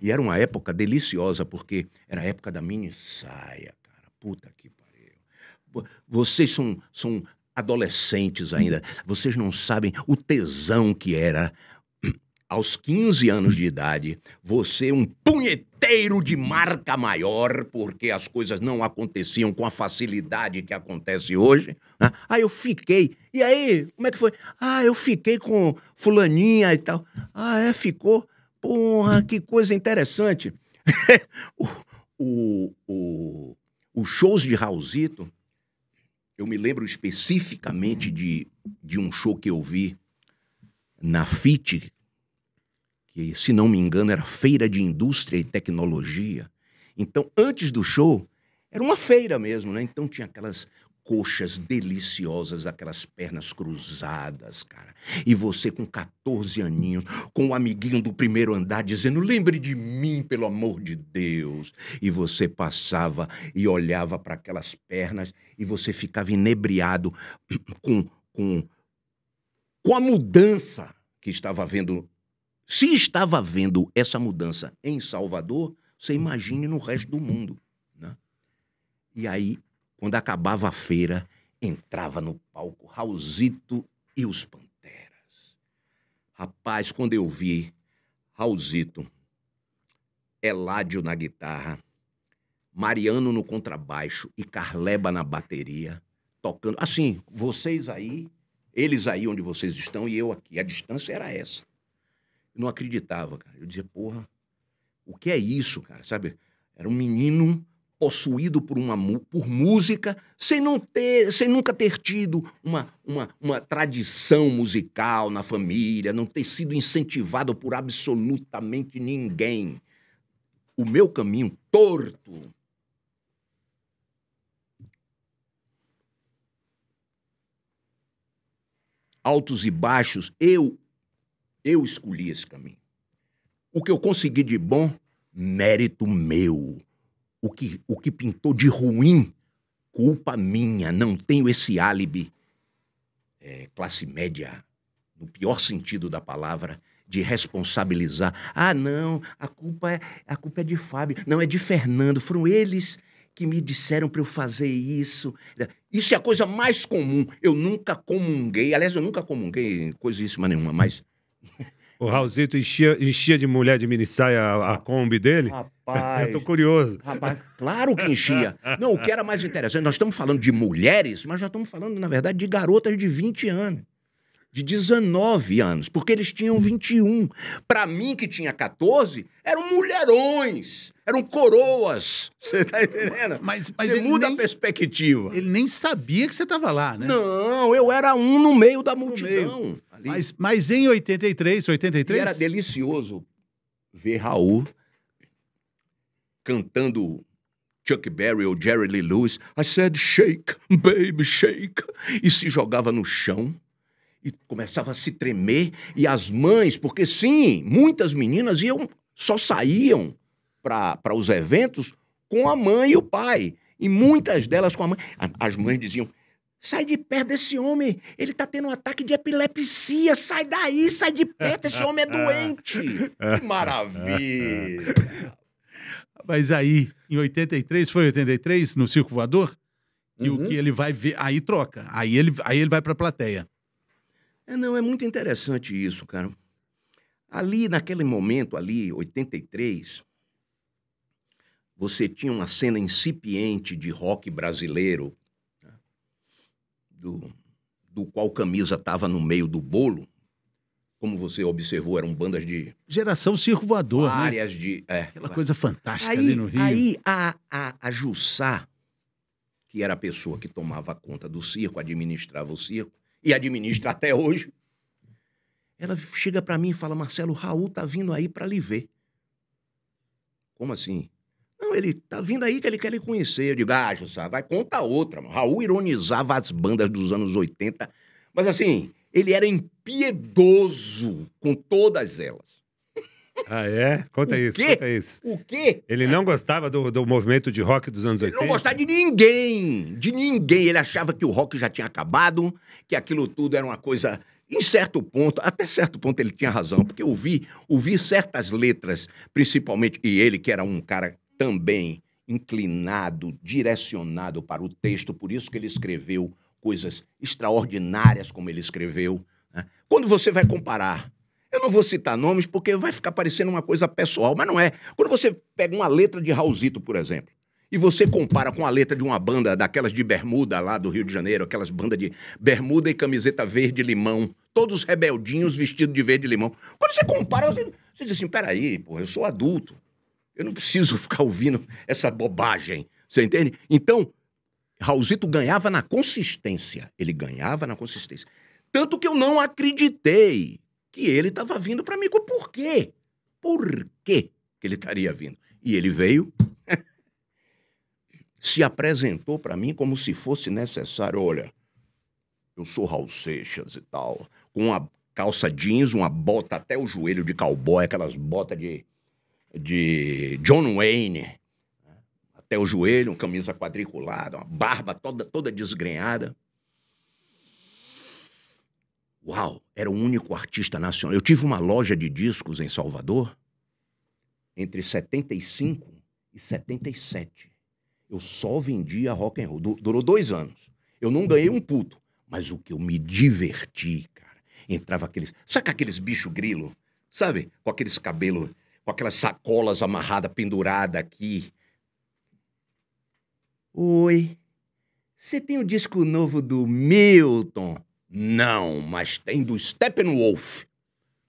E era uma época deliciosa, porque era a época da mini saia, cara. Puta que pariu. Vocês são adolescentes ainda. Vocês não sabem o tesão que era, aos 15 anos de idade, você um punheteiro de marca maior, porque as coisas não aconteciam com a facilidade que acontece hoje. Aí eu fiquei. E aí, como é que foi? Eu fiquei com fulaninha e tal. Ficou? Porra, que coisa interessante. Os shows de Raulzito, eu me lembro especificamente de um show que eu vi na FIT, que, se não me engano, era Feira de Indústria e Tecnologia. Então, antes do show, era uma feira mesmo, né? Então tinha aquelas coxas deliciosas, aquelas pernas cruzadas, cara. E você com 14 aninhos, com o amiguinho do primeiro andar dizendo, lembre de mim, pelo amor de Deus. E você passava e olhava para aquelas pernas e você ficava inebriado com a mudança que estava havendo. Se estava havendo essa mudança em Salvador, você imagine no resto do mundo, né? E aí, quando acabava a feira, entrava no palco Raulzito e os Panteras. Rapaz, quando eu vi Raulzito, Eládio na guitarra, Mariano no contrabaixo e Carleba na bateria, tocando. Assim, vocês aí, eles aí onde vocês estão e eu aqui. A distância era essa. Eu não acreditava, cara. Eu dizia, porra, o que é isso, cara? Sabe? Era um menino possuído por música, sem nunca ter tido uma tradição musical na família, não ter sido incentivado por absolutamente ninguém. O meu caminho torto, altos e baixos, eu escolhi esse caminho. O que eu consegui de bom, mérito meu. O que pintou de ruim, culpa minha. Não tenho esse álibi, classe média, no pior sentido da palavra, de responsabilizar. Não, a culpa é de Fábio. Não, é de Fernando. Foram eles que me disseram para eu fazer isso. Isso é a coisa mais comum. Eu nunca comunguei. Aliás, eu nunca comunguei coisíssima nenhuma, mas... O Raulzito enchia de mulher de minissaia a Kombi dele? Rapaz... Eu tô curioso. Rapaz, claro que enchia. Não, o que era mais interessante, nós estamos falando de mulheres, mas já estamos falando, na verdade, de garotas de 20 anos. De 19 anos, porque eles tinham 21. Para mim, que tinha 14, eram mulherões, eram coroas. Você tá entendendo? Mas você muda a perspectiva. Ele nem sabia que você estava lá, né? Não, eu era um no meio da multidão. Ali. Mas em 83... E era delicioso ver Raul cantando Chuck Berry ou Jerry Lee Lewis. I said, shake, baby, shake. E se jogava no chão. E começava a se tremer, e as mães, porque sim, muitas meninas só saíam para os eventos com a mãe e o pai, e muitas delas com a mãe. As mães diziam, Sai de perto desse homem, ele tá tendo um ataque de epilepsia, sai daí, sai de perto, esse homem é doente. Que maravilha. Mas aí, em 83, foi 83, no Circo Voador, que o que ele vai ver, aí troca, aí ele vai pra plateia. Não, é muito interessante isso, cara. Ali, naquele momento ali, 83, você tinha uma cena incipiente de rock brasileiro, né, do qual Camisa estava no meio do bolo. Como você observou, eram bandas de Geração Circo Voador, né? várias de... Aquela coisa fantástica Aí, ali no Rio. aí a Jussá, que era a pessoa que tomava conta do circo, administrava o circo, e administra até hoje, ela chega pra mim e fala, Marcelo, o Raul tá vindo aí pra lhe ver. Como assim? Não, ele tá vindo aí que ele quer lhe conhecer. Eu digo, Jussá, vai, conta outra. Mano. Raul ironizava as bandas dos anos 80, mas assim, ele era impiedoso com todas elas. Ah, é? Conta O isso, quê? conta isso. O quê? Ele não gostava do movimento de rock dos anos Ele 80? não gostava de ninguém, de ninguém. Ele achava que o rock já tinha acabado, que aquilo tudo era uma coisa... Em certo ponto, até certo ponto ele tinha razão, porque eu ouvi certas letras, principalmente, e ele que era um cara também inclinado, direcionado para o texto, por isso que ele escreveu coisas extraordinárias como ele escreveu. Né? Quando você vai comparar, eu não vou citar nomes porque vai ficar parecendo uma coisa pessoal, mas não é. Quando você pega uma letra de Raulzito, por exemplo, e você compara com a letra de uma banda daquelas de bermuda lá do Rio de Janeiro, aquelas bandas de bermuda e camiseta verde-limão, todos rebeldinhos vestidos de verde-limão. Quando você compara, você diz assim, peraí, pô, eu sou adulto, eu não preciso ficar ouvindo essa bobagem, você entende? Então, Raulzito ganhava na consistência, ele ganhava na consistência. Tanto que eu não acreditei que ele estava vindo para mim. Por quê? Por quê que ele estaria vindo? E ele veio... se apresentou para mim como se fosse necessário. Olha, eu sou Raul Seixas e tal, com uma calça jeans, uma bota até o joelho de cowboy, aquelas botas de John Wayne, até o joelho, uma camisa quadriculada, uma barba toda desgrenhada. Uau, era o único artista nacional. Eu tive uma loja de discos em Salvador entre 75 e 77. Eu só vendia rock and roll. Durou 2 anos. Eu não ganhei um puto. Mas o que eu me diverti, cara. Entrava aqueles... Sabe aqueles bicho grilo? Sabe? Com aqueles cabelos... Com aquelas sacolas amarradas, penduradas aqui. Oi. Você tem o disco novo do Milton? Não, mas tem do Steppenwolf.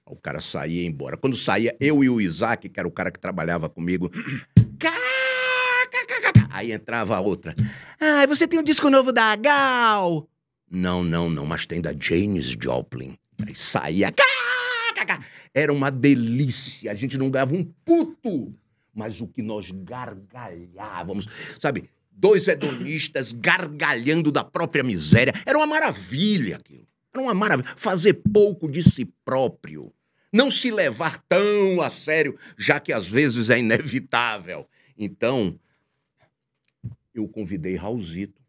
O cara saía e ia embora. Quando saía, eu e o Isaac, que era o cara que trabalhava comigo... Aí entrava a outra. Você tem um disco novo da Gal? Não, mas tem da Janis Joplin. Aí saía. Era uma delícia. A gente não ganhava um puto. Mas o que nós gargalhávamos, sabe? 2 hedonistas gargalhando da própria miséria. Era uma maravilha aquilo. Era uma maravilha. Fazer pouco de si próprio. Não se levar tão a sério, já que às vezes é inevitável. Então... eu convidei Raulzito.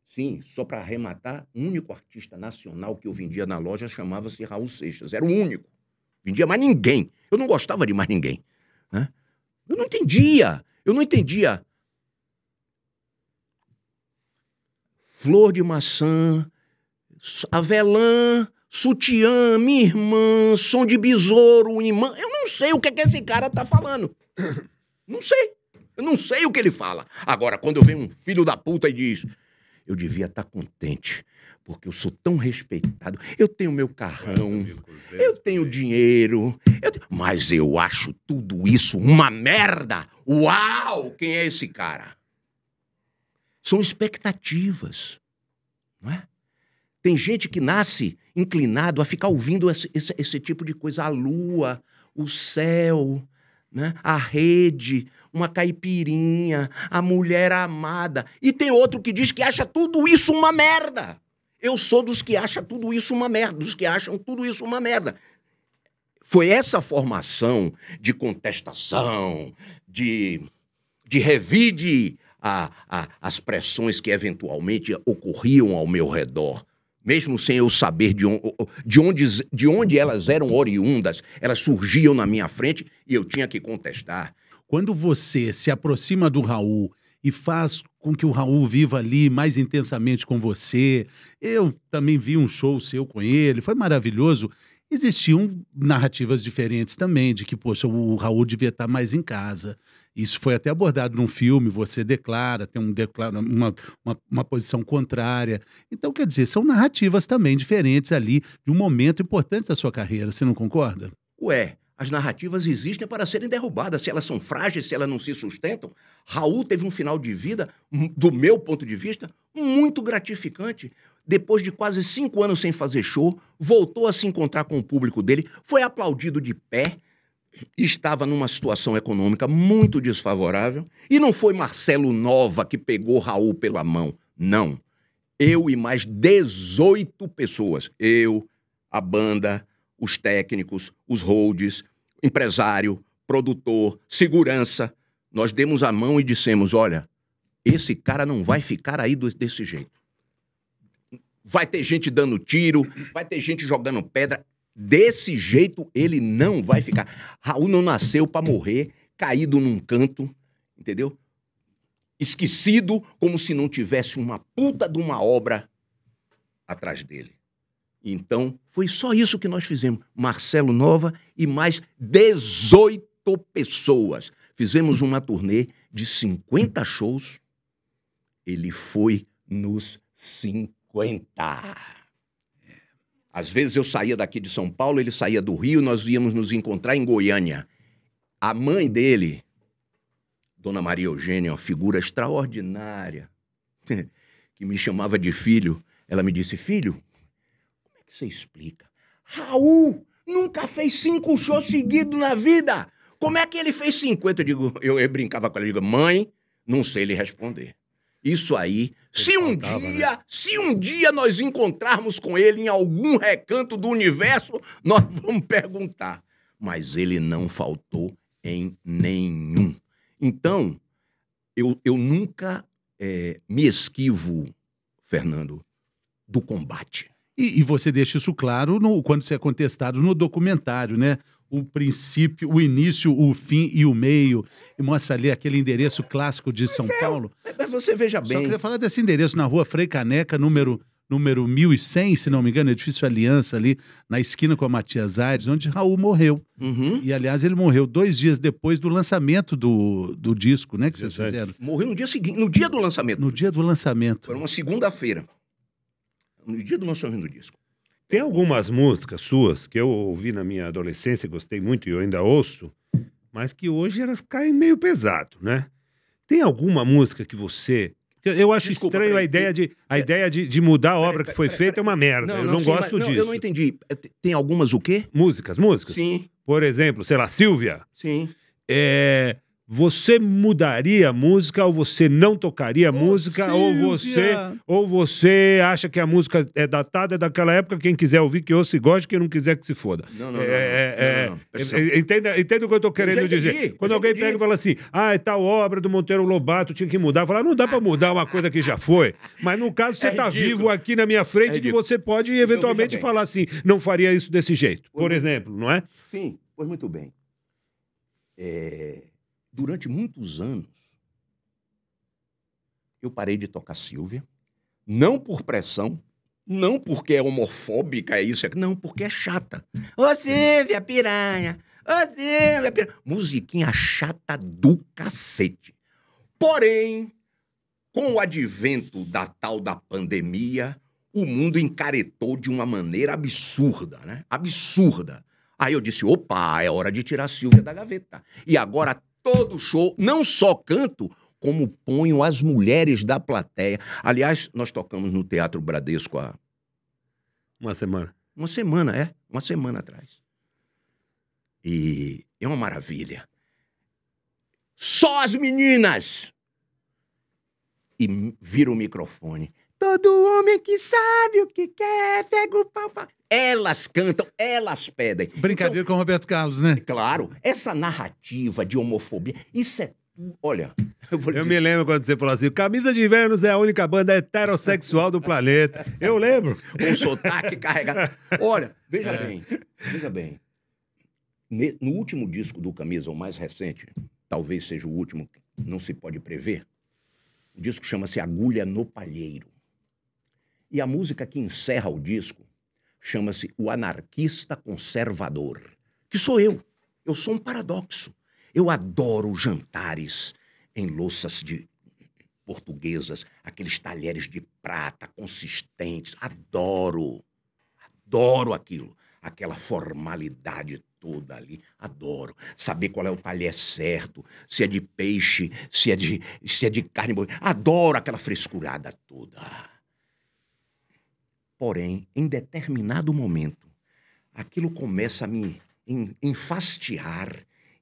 Sim, só para arrematar, o único artista nacional que eu vendia na loja chamava-se Raul Seixas. Era o único. Vendia mais ninguém. Eu não gostava de mais ninguém. Né? Eu não entendia. Flor de maçã, avelã, sutiã, minha irmã, som de besouro, imã. Eu não sei o que esse cara tá falando. Não sei. Eu não sei o que ele fala. Agora, quando eu venho um filho da puta e diz, eu devia estar contente, porque eu sou tão respeitado, eu tenho meu carrão, eu tenho dinheiro, mas eu acho tudo isso uma merda. Uau! Quem é esse cara? São expectativas, não é? Tem gente que nasce inclinado a ficar ouvindo esse tipo de coisa, a lua, o céu... né? A rede, uma caipirinha, a mulher amada. E tem outro que diz que acha tudo isso uma merda. Eu sou dos que acham tudo isso uma merda, dos que acham tudo isso uma merda. Foi essa formação de contestação, de revide as pressões que eventualmente ocorriam ao meu redor. Mesmo sem eu saber de onde elas eram oriundas, elas surgiam na minha frente e eu tinha que contestar. Quando você se aproxima do Raul e faz com que o Raul viva ali mais intensamente com você, eu também vi um show seu com ele, foi maravilhoso. Existiam narrativas diferentes também, de que, poxa, o Raul devia estar mais em casa. Isso foi até abordado num filme, você declara, tem uma posição contrária. Então, quer dizer, são narrativas também diferentes ali, de um momento importante da sua carreira, você não concorda? Ué, as narrativas existem para serem derrubadas. Se elas são frágeis, se elas não se sustentam. Raul teve um final de vida, do meu ponto de vista, muito gratificante. Depois de quase 5 anos sem fazer show, voltou a se encontrar com o público dele, foi aplaudido de pé, estava numa situação econômica muito desfavorável, e não foi Marcelo Nova que pegou Raul pela mão, não. Eu e mais 18 pessoas, eu, a banda, os técnicos, os holds, empresário, produtor, segurança, nós demos a mão e dissemos, olha, esse cara não vai ficar aí desse jeito. Vai ter gente dando tiro, vai ter gente jogando pedra. Desse jeito ele não vai ficar. Raul não nasceu para morrer, caído num canto, entendeu? Esquecido, como se não tivesse uma puta de uma obra atrás dele. Então, foi só isso que nós fizemos. Marcelo Nova e mais 18 pessoas. Fizemos uma turnê de 50 shows. Ele foi nos 50. Às vezes eu saía daqui de São Paulo, ele saía do Rio, nós íamos nos encontrar em Goiânia. A mãe dele, Dona Maria Eugênia, uma figura extraordinária, que me chamava de filho, ela me disse, filho, como é que você explica? Raul nunca fez 5 shows seguidos na vida. Como é que ele fez 50? Eu brincava com ela, eu digo, mãe, não sei lhe responder. Isso aí, se um dia nós encontrarmos com ele em algum recanto do universo, nós vamos perguntar. Mas ele não faltou em nenhum. Então, eu nunca me esquivo, Fernando, do combate. E você deixa isso claro quando você é contestado no documentário, né? O princípio, o início, o fim e o meio. E mostra ali aquele endereço clássico de São Paulo. Mas você veja bem. Só queria falar desse endereço na rua Frei Caneca, número 1100, se não me engano, edifício Aliança, ali na esquina com a Matias Aires, onde Raul morreu. Uhum. E, aliás, ele morreu 2 dias depois do lançamento do disco, né, que vocês fizeram. Morreu no dia seguinte, no dia do lançamento. No dia do lançamento. Foi uma segunda-feira. No dia do lançamento do disco. Tem algumas músicas suas que eu ouvi na minha adolescência, gostei muito e eu ainda ouço, mas que hoje elas caem meio pesado, né? Tem alguma música que você... Eu acho estranho a ideia de mudar a obra que foi feita, é uma merda. Eu não gosto disso. Eu não entendi. Tem algumas o quê? Músicas? Sim. Por exemplo, sei lá, Silvia. Sim. Você mudaria a música ou você não tocaria a música? Silvia. Ou você acha que a música é datada, é daquela época, quem quiser ouvir que ouça e goste, quem não quiser que se foda. Não. Entenda o que eu tô querendo dizer. Quando alguém pega e fala assim, é tal obra do Monteiro Lobato, tinha que mudar. Fala, não dá pra mudar uma coisa que já foi. Mas no caso, você tá vivo aqui na minha frente, que você pode eventualmente falar assim, não faria isso desse jeito. Por exemplo, não é? Sim, pois muito bem. Durante muitos anos, eu parei de tocar Silvia, não por pressão, não porque é homofóbica, é isso, não, porque é chata. Ô Silvia, piranha! Ô Silvia, piranha! Musiquinha chata do cacete. Porém, com o advento da tal da pandemia, o mundo encaretou de uma maneira absurda, né? Absurda. Aí eu disse, opa, é hora de tirar a Silvia da gaveta. E agora todo show, não só canto, como ponho as mulheres da plateia. Aliás, nós tocamos no Teatro Bradesco há... Uma semana. Uma semana atrás. E é uma maravilha. Só as meninas! E vira o microfone. Todo homem que sabe o que quer, pega o pau. Elas cantam, elas pedem. Brincadeira com o Roberto Carlos, né? Claro, essa narrativa de homofobia, isso é Olha, eu vou lhe Eu dizer. me lembro quando você falou assim, Camisa de Vênus é a única banda heterossexual do planeta. Eu lembro. Com sotaque carregado. Olha, veja bem. No último disco do Camisa, o mais recente, talvez seja o último, não se pode prever, o disco chama-se Agulha no Palheiro. E a música que encerra o disco chama-se O Anarquista Conservador, que sou eu. Eu sou um paradoxo. Eu adoro jantares em louças portuguesas, aqueles talheres de prata consistentes. Adoro aquilo. Aquela formalidade toda ali. Adoro. Saber qual é o talher certo, se é de peixe, se é de carne. Adoro aquela frescurada toda. Porém, em determinado momento, aquilo começa a me enfastiar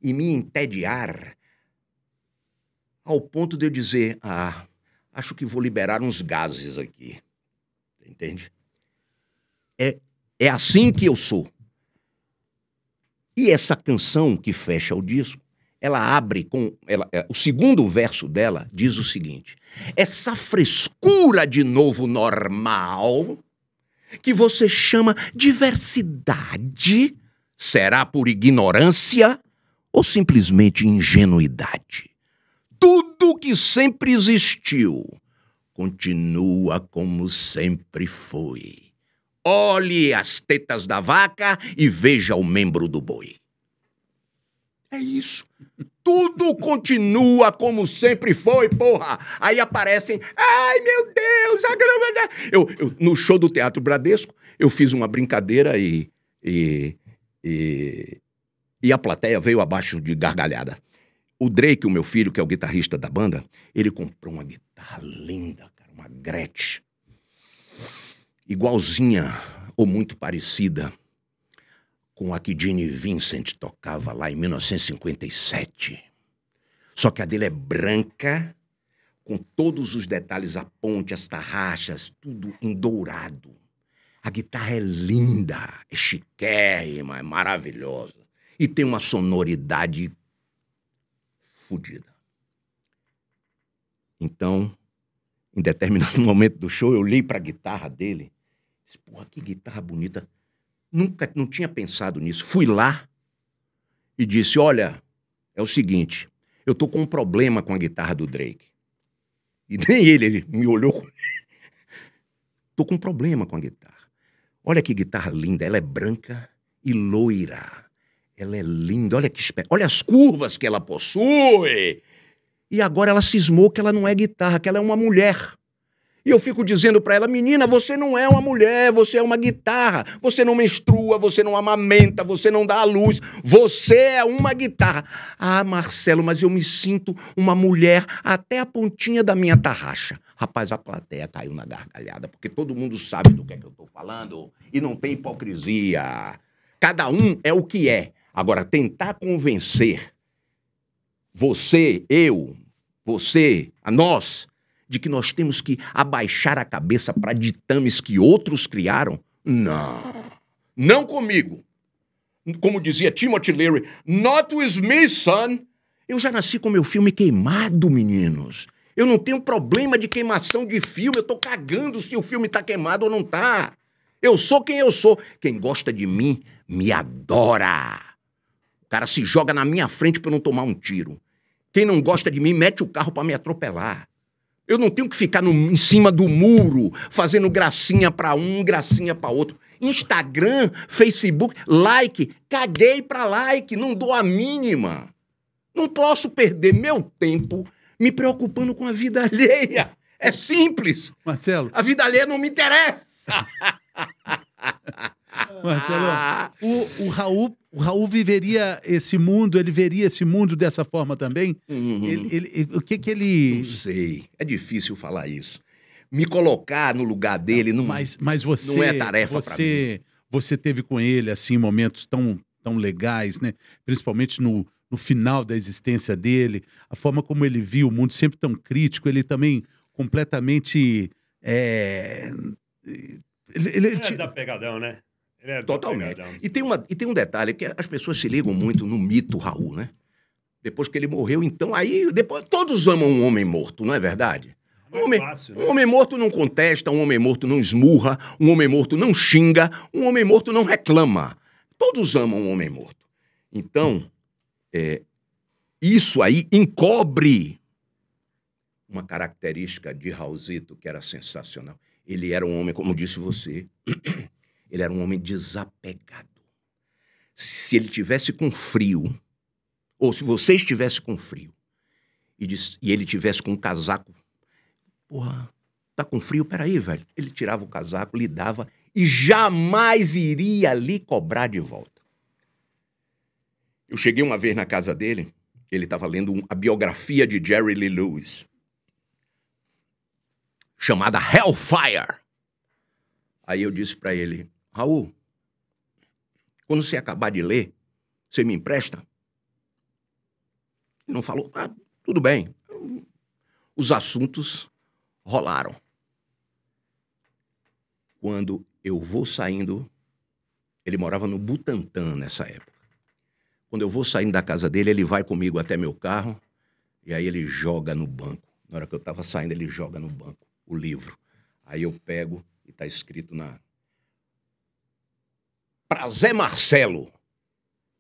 e me entediar ao ponto de eu dizer, acho que vou liberar uns gases aqui. Entende? É assim que eu sou. E essa canção que fecha o disco, ela abre com... o segundo verso dela diz o seguinte: essa frescura de novo normal, que você chama diversidade, será por ignorância ou simplesmente ingenuidade? Tudo que sempre existiu continua como sempre foi. Olhe as tetas da vaca e veja o membro do boi. É isso. Tudo continua como sempre foi, porra. Aí aparecem, ai meu Deus, a grama. No show do Teatro Bradesco, eu fiz uma brincadeira e a plateia veio abaixo de gargalhada. O Drake, o meu filho, que é o guitarrista da banda, ele comprou uma guitarra linda, cara, uma Gretsch. Igualzinha, ou muito parecida, com a que Gene Vincent tocava lá em 1957. Só que a dele é branca, com todos os detalhes, a ponte, as tarraxas, tudo em dourado. A guitarra é linda, é chiquérrima, é maravilhosa. E tem uma sonoridade fodida. Então, em determinado momento do show, eu olhei para a guitarra dele. Disse, porra, que guitarra bonita. Não tinha pensado nisso. Fui lá e disse, olha, é o seguinte, eu tô com um problema com a guitarra do Drake. E nem ele me olhou. Tô com um problema com a guitarra. Olha que guitarra linda, ela é branca e loira. Ela é linda, olha as curvas que ela possui. E agora ela cismou que ela não é guitarra, que ela é uma mulher. E eu fico dizendo pra ela, menina, você não é uma mulher, você é uma guitarra. Você não menstrua, você não amamenta, você não dá à luz. Você é uma guitarra. Ah, Marcelo, mas eu me sinto uma mulher até a pontinha da minha tarraxa. Rapaz, a plateia caiu na gargalhada, porque todo mundo sabe do que é que eu tô falando. E não tem hipocrisia. Cada um é o que é. Agora, tentar convencer você, eu, você, a nós, de que nós temos que abaixar a cabeça para ditames que outros criaram? Não. Não comigo. Como dizia Timothy Leary, not with me, son. Eu já nasci com meu filme queimado, meninos. Eu não tenho problema de queimação de filme. Eu tô cagando se o filme tá queimado ou não tá. Eu sou quem eu sou. Quem gosta de mim, me adora. O cara se joga na minha frente para eu não tomar um tiro. Quem não gosta de mim, mete o carro para me atropelar. Eu não tenho que ficar em cima do muro, fazendo gracinha pra um, gracinha pra outro. Instagram, Facebook, like, caguei pra like, não dou a mínima. Não posso perder meu tempo me preocupando com a vida alheia. É simples. Marcelo. A vida alheia não me interessa. Marcelo, o Raul viveria esse mundo, ele veria esse mundo dessa forma também? O que ele... Não sei, é difícil falar isso. Me colocar no lugar dele mas você, não é tarefa para mim. Você teve com ele, assim, momentos tão legais, né? Principalmente no final da existência dele, a forma como ele viu o mundo, sempre tão crítico, ele também completamente... Ele é da pegadão, né? Ele é totalmente. Pegadão. E tem um detalhe, que as pessoas se ligam muito no mito Raul, né? Depois que ele morreu, então, aí, depois, todos amam um homem morto, não é verdade? Fácil, né? Um homem morto não contesta, um homem morto não esmurra, um homem morto não xinga, um homem morto não reclama. Todos amam um homem morto. Então, isso aí encobre uma característica de Raulzito que era sensacional. Ele era um homem, como disse você, ele era um homem desapegado. Se ele tivesse com frio, ou se você estivesse com frio, e ele tivesse com um casaco, porra, tá com frio? Peraí, velho. Ele tirava o casaco, lhe dava e jamais iria lhe cobrar de volta. Eu cheguei uma vez na casa dele, ele estava lendo a biografia de Jerry Lee Lewis, chamada Hellfire. Aí eu disse para ele, Raul, quando você acabar de ler, você me empresta? Ele não falou, tudo bem. Os assuntos rolaram. Quando eu vou saindo, ele morava no Butantã nessa época. Quando eu vou saindo da casa dele, ele vai comigo até meu carro e aí ele joga no banco. Na hora que eu estava saindo, ele joga no banco o livro. Aí eu pego e está escrito Pra Zé Marcelo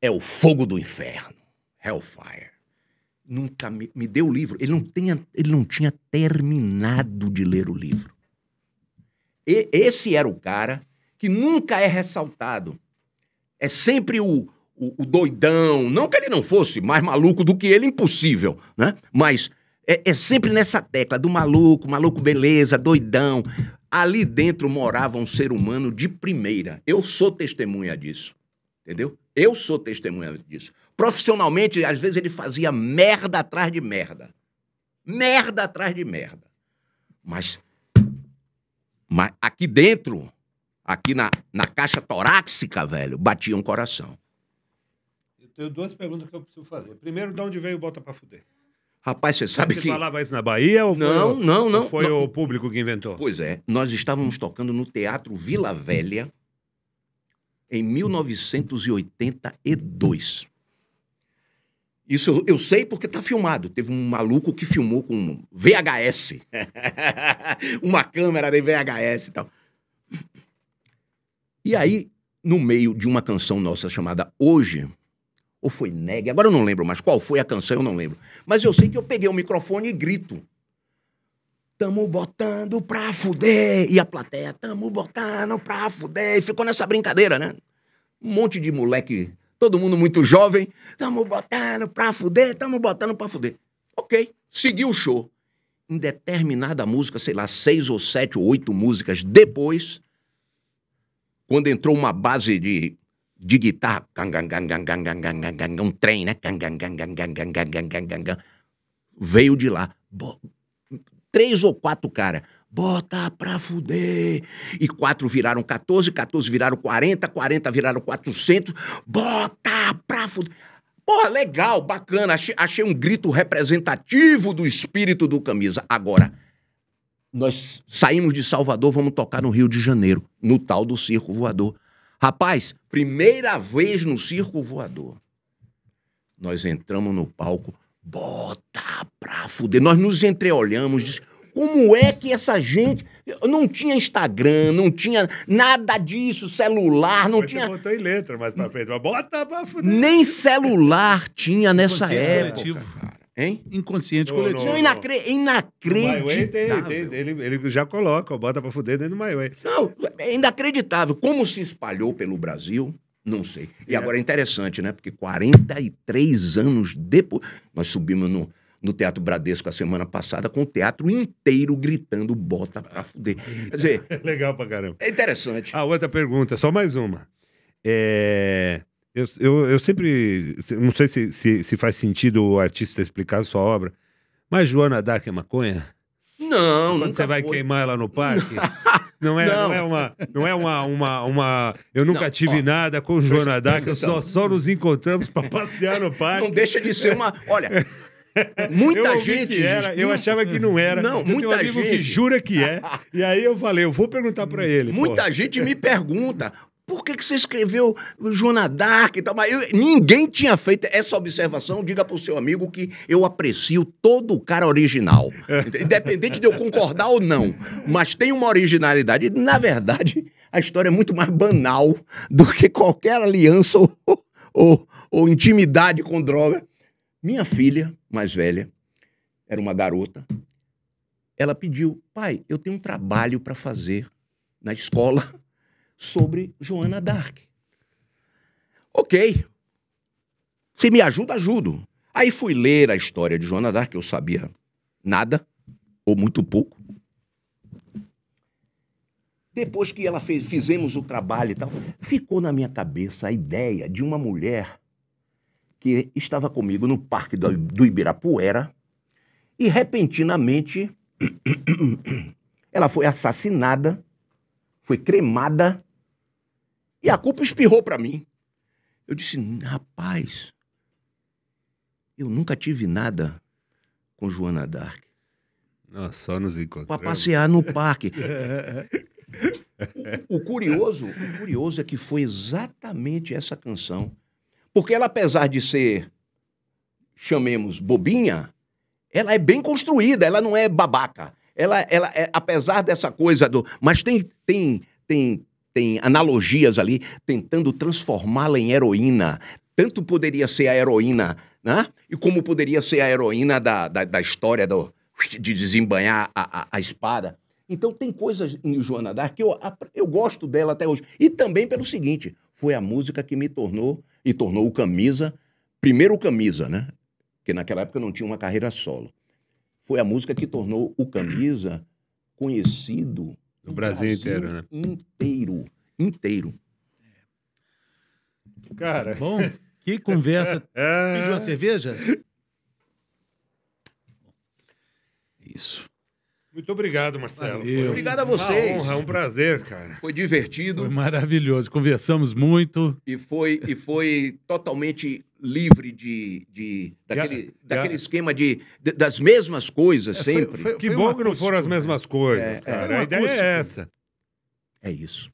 é o fogo do inferno. Hellfire. Nunca me deu o livro. Ele não tinha terminado de ler o livro. Esse era o cara que nunca é ressaltado. É sempre o doidão. Não que ele não fosse mais maluco do que ele, impossível, né? Mas é sempre nessa tecla do maluco beleza, doidão. Ali dentro morava um ser humano de primeira. Eu sou testemunha disso, entendeu? Eu sou testemunha disso. Profissionalmente, às vezes ele fazia merda atrás de merda. Merda atrás de merda. Mas aqui dentro, aqui na caixa torácica, velho, batia um coração. Eu tenho duas perguntas que eu preciso fazer. Primeiro, de onde veio o Bota Pra Fuder? Rapaz, você sabe que... Você falava isso na Bahia ou foi o público que inventou? Pois é, nós estávamos tocando no Teatro Vila Velha em 1982. Isso eu sei porque tá filmado. Teve um maluco que filmou com VHS. Uma câmera de VHS e tal. E aí, no meio de uma canção nossa chamada Hoje... Ou foi Neg, agora eu não lembro mais qual foi a canção, eu não lembro. Mas eu sei que eu peguei o microfone e grito. Tamo botando pra fuder. E a plateia, tamo botando pra fuder. E ficou nessa brincadeira, né? Um monte de moleque, todo mundo muito jovem. Tamo botando pra fuder, tamo botando pra fuder. Ok, seguiu o show. Em determinada música, sei lá, 6 ou 7 ou 8 músicas depois, quando entrou uma base de guitarra, um trem, né? Veio de lá. 3 ou 4 caras. Bota pra fuder. E 4 viraram 14, 14 viraram 40, 40 viraram 400. Bota pra fuder. Porra, legal, bacana. Achei um grito representativo do espírito do Camisa. Agora, nós saímos de Salvador, vamos tocar no Rio de Janeiro, no tal do Circo Voador. Rapaz, primeira vez no Circo Voador. Nós entramos no palco, bota pra fuder. Nós nos entreolhamos, disse, como é que essa gente... Não tinha Instagram, não tinha nada disso, celular, não tinha... Você botou em letra mais pra frente, mas bota pra fuder. Nem celular tinha nessa época, coletivo. cara. Hein? Inconsciente coletivo. Não, inacreditável. Ele já coloca, bota pra fuder dentro do My Way. Não, é inacreditável. Como se espalhou pelo Brasil, não sei. E agora é interessante, né? Porque 43 anos depois... Nós subimos no Teatro Bradesco a semana passada com o teatro inteiro gritando bota pra fuder. Quer dizer... Legal pra caramba. É interessante. Outra pergunta, só mais uma. Eu sempre... Não sei se faz sentido o artista explicar a sua obra, mas Joana Dark é maconha? Não, Quando nunca você vai foi. queimar ela no parque? Não é uma... Eu nunca tive nada com Joana Dark, só nos encontramos para passear no parque. Não deixa de ser uma... Olha, muita gente... Que era, eu achava que não era. Não, eu tenho muita um amigo gente... que jura que é. E aí eu falei, eu vou perguntar para ele. Muita gente me pergunta, por que você escreveu Joana d'Arc e tal? Mas ninguém tinha feito essa observação. Diga para o seu amigo que eu aprecio todo o cara original. Independente de eu concordar ou não. Mas tem uma originalidade. E, na verdade, a história é muito mais banal do que qualquer aliança ou intimidade com droga. Minha filha, mais velha, era uma garota. Ela pediu, pai, eu tenho um trabalho para fazer na escola sobre Joana d'Arc. Ok. Se me ajuda, ajudo. Aí fui ler a história de Joana d'Arc, eu sabia nada, ou muito pouco. Depois que fizemos o trabalho e tal, ficou na minha cabeça a ideia de uma mulher que estava comigo no parque do Ibirapuera e, repentinamente, ela foi assassinada, foi cremada e a culpa espirrou para mim. Eu disse, rapaz, eu nunca tive nada com Joana d'Arc. Nós só nos encontramos. Para passear no parque. O curioso é que foi exatamente essa canção. Porque ela, apesar de ser, chamemos, bobinha, ela é bem construída, ela não é babaca. Ela é, apesar dessa coisa do... Mas tem analogias ali, tentando transformá-la em heroína. Tanto poderia ser a heroína, né? E como poderia ser a heroína da história de desembanhar a espada. Então tem coisas em Joana d'Arc que eu gosto dela até hoje. E também pelo seguinte, foi a música que me tornou o Camisa, primeiro o Camisa, né? Porque naquela época eu não tinha uma carreira solo. Foi a música que tornou o Camisa conhecido no Brasil inteiro, né? Inteiro. Cara, bom, que conversa. Pediu uma cerveja? Isso. Muito obrigado, Marcelo. Obrigado a vocês. Uma honra, um prazer, cara. Foi divertido. Foi maravilhoso. Conversamos muito. E foi totalmente livre daquele esquema das mesmas coisas sempre. Que bom que não foram as mesmas coisas, cara. A ideia é essa. É isso.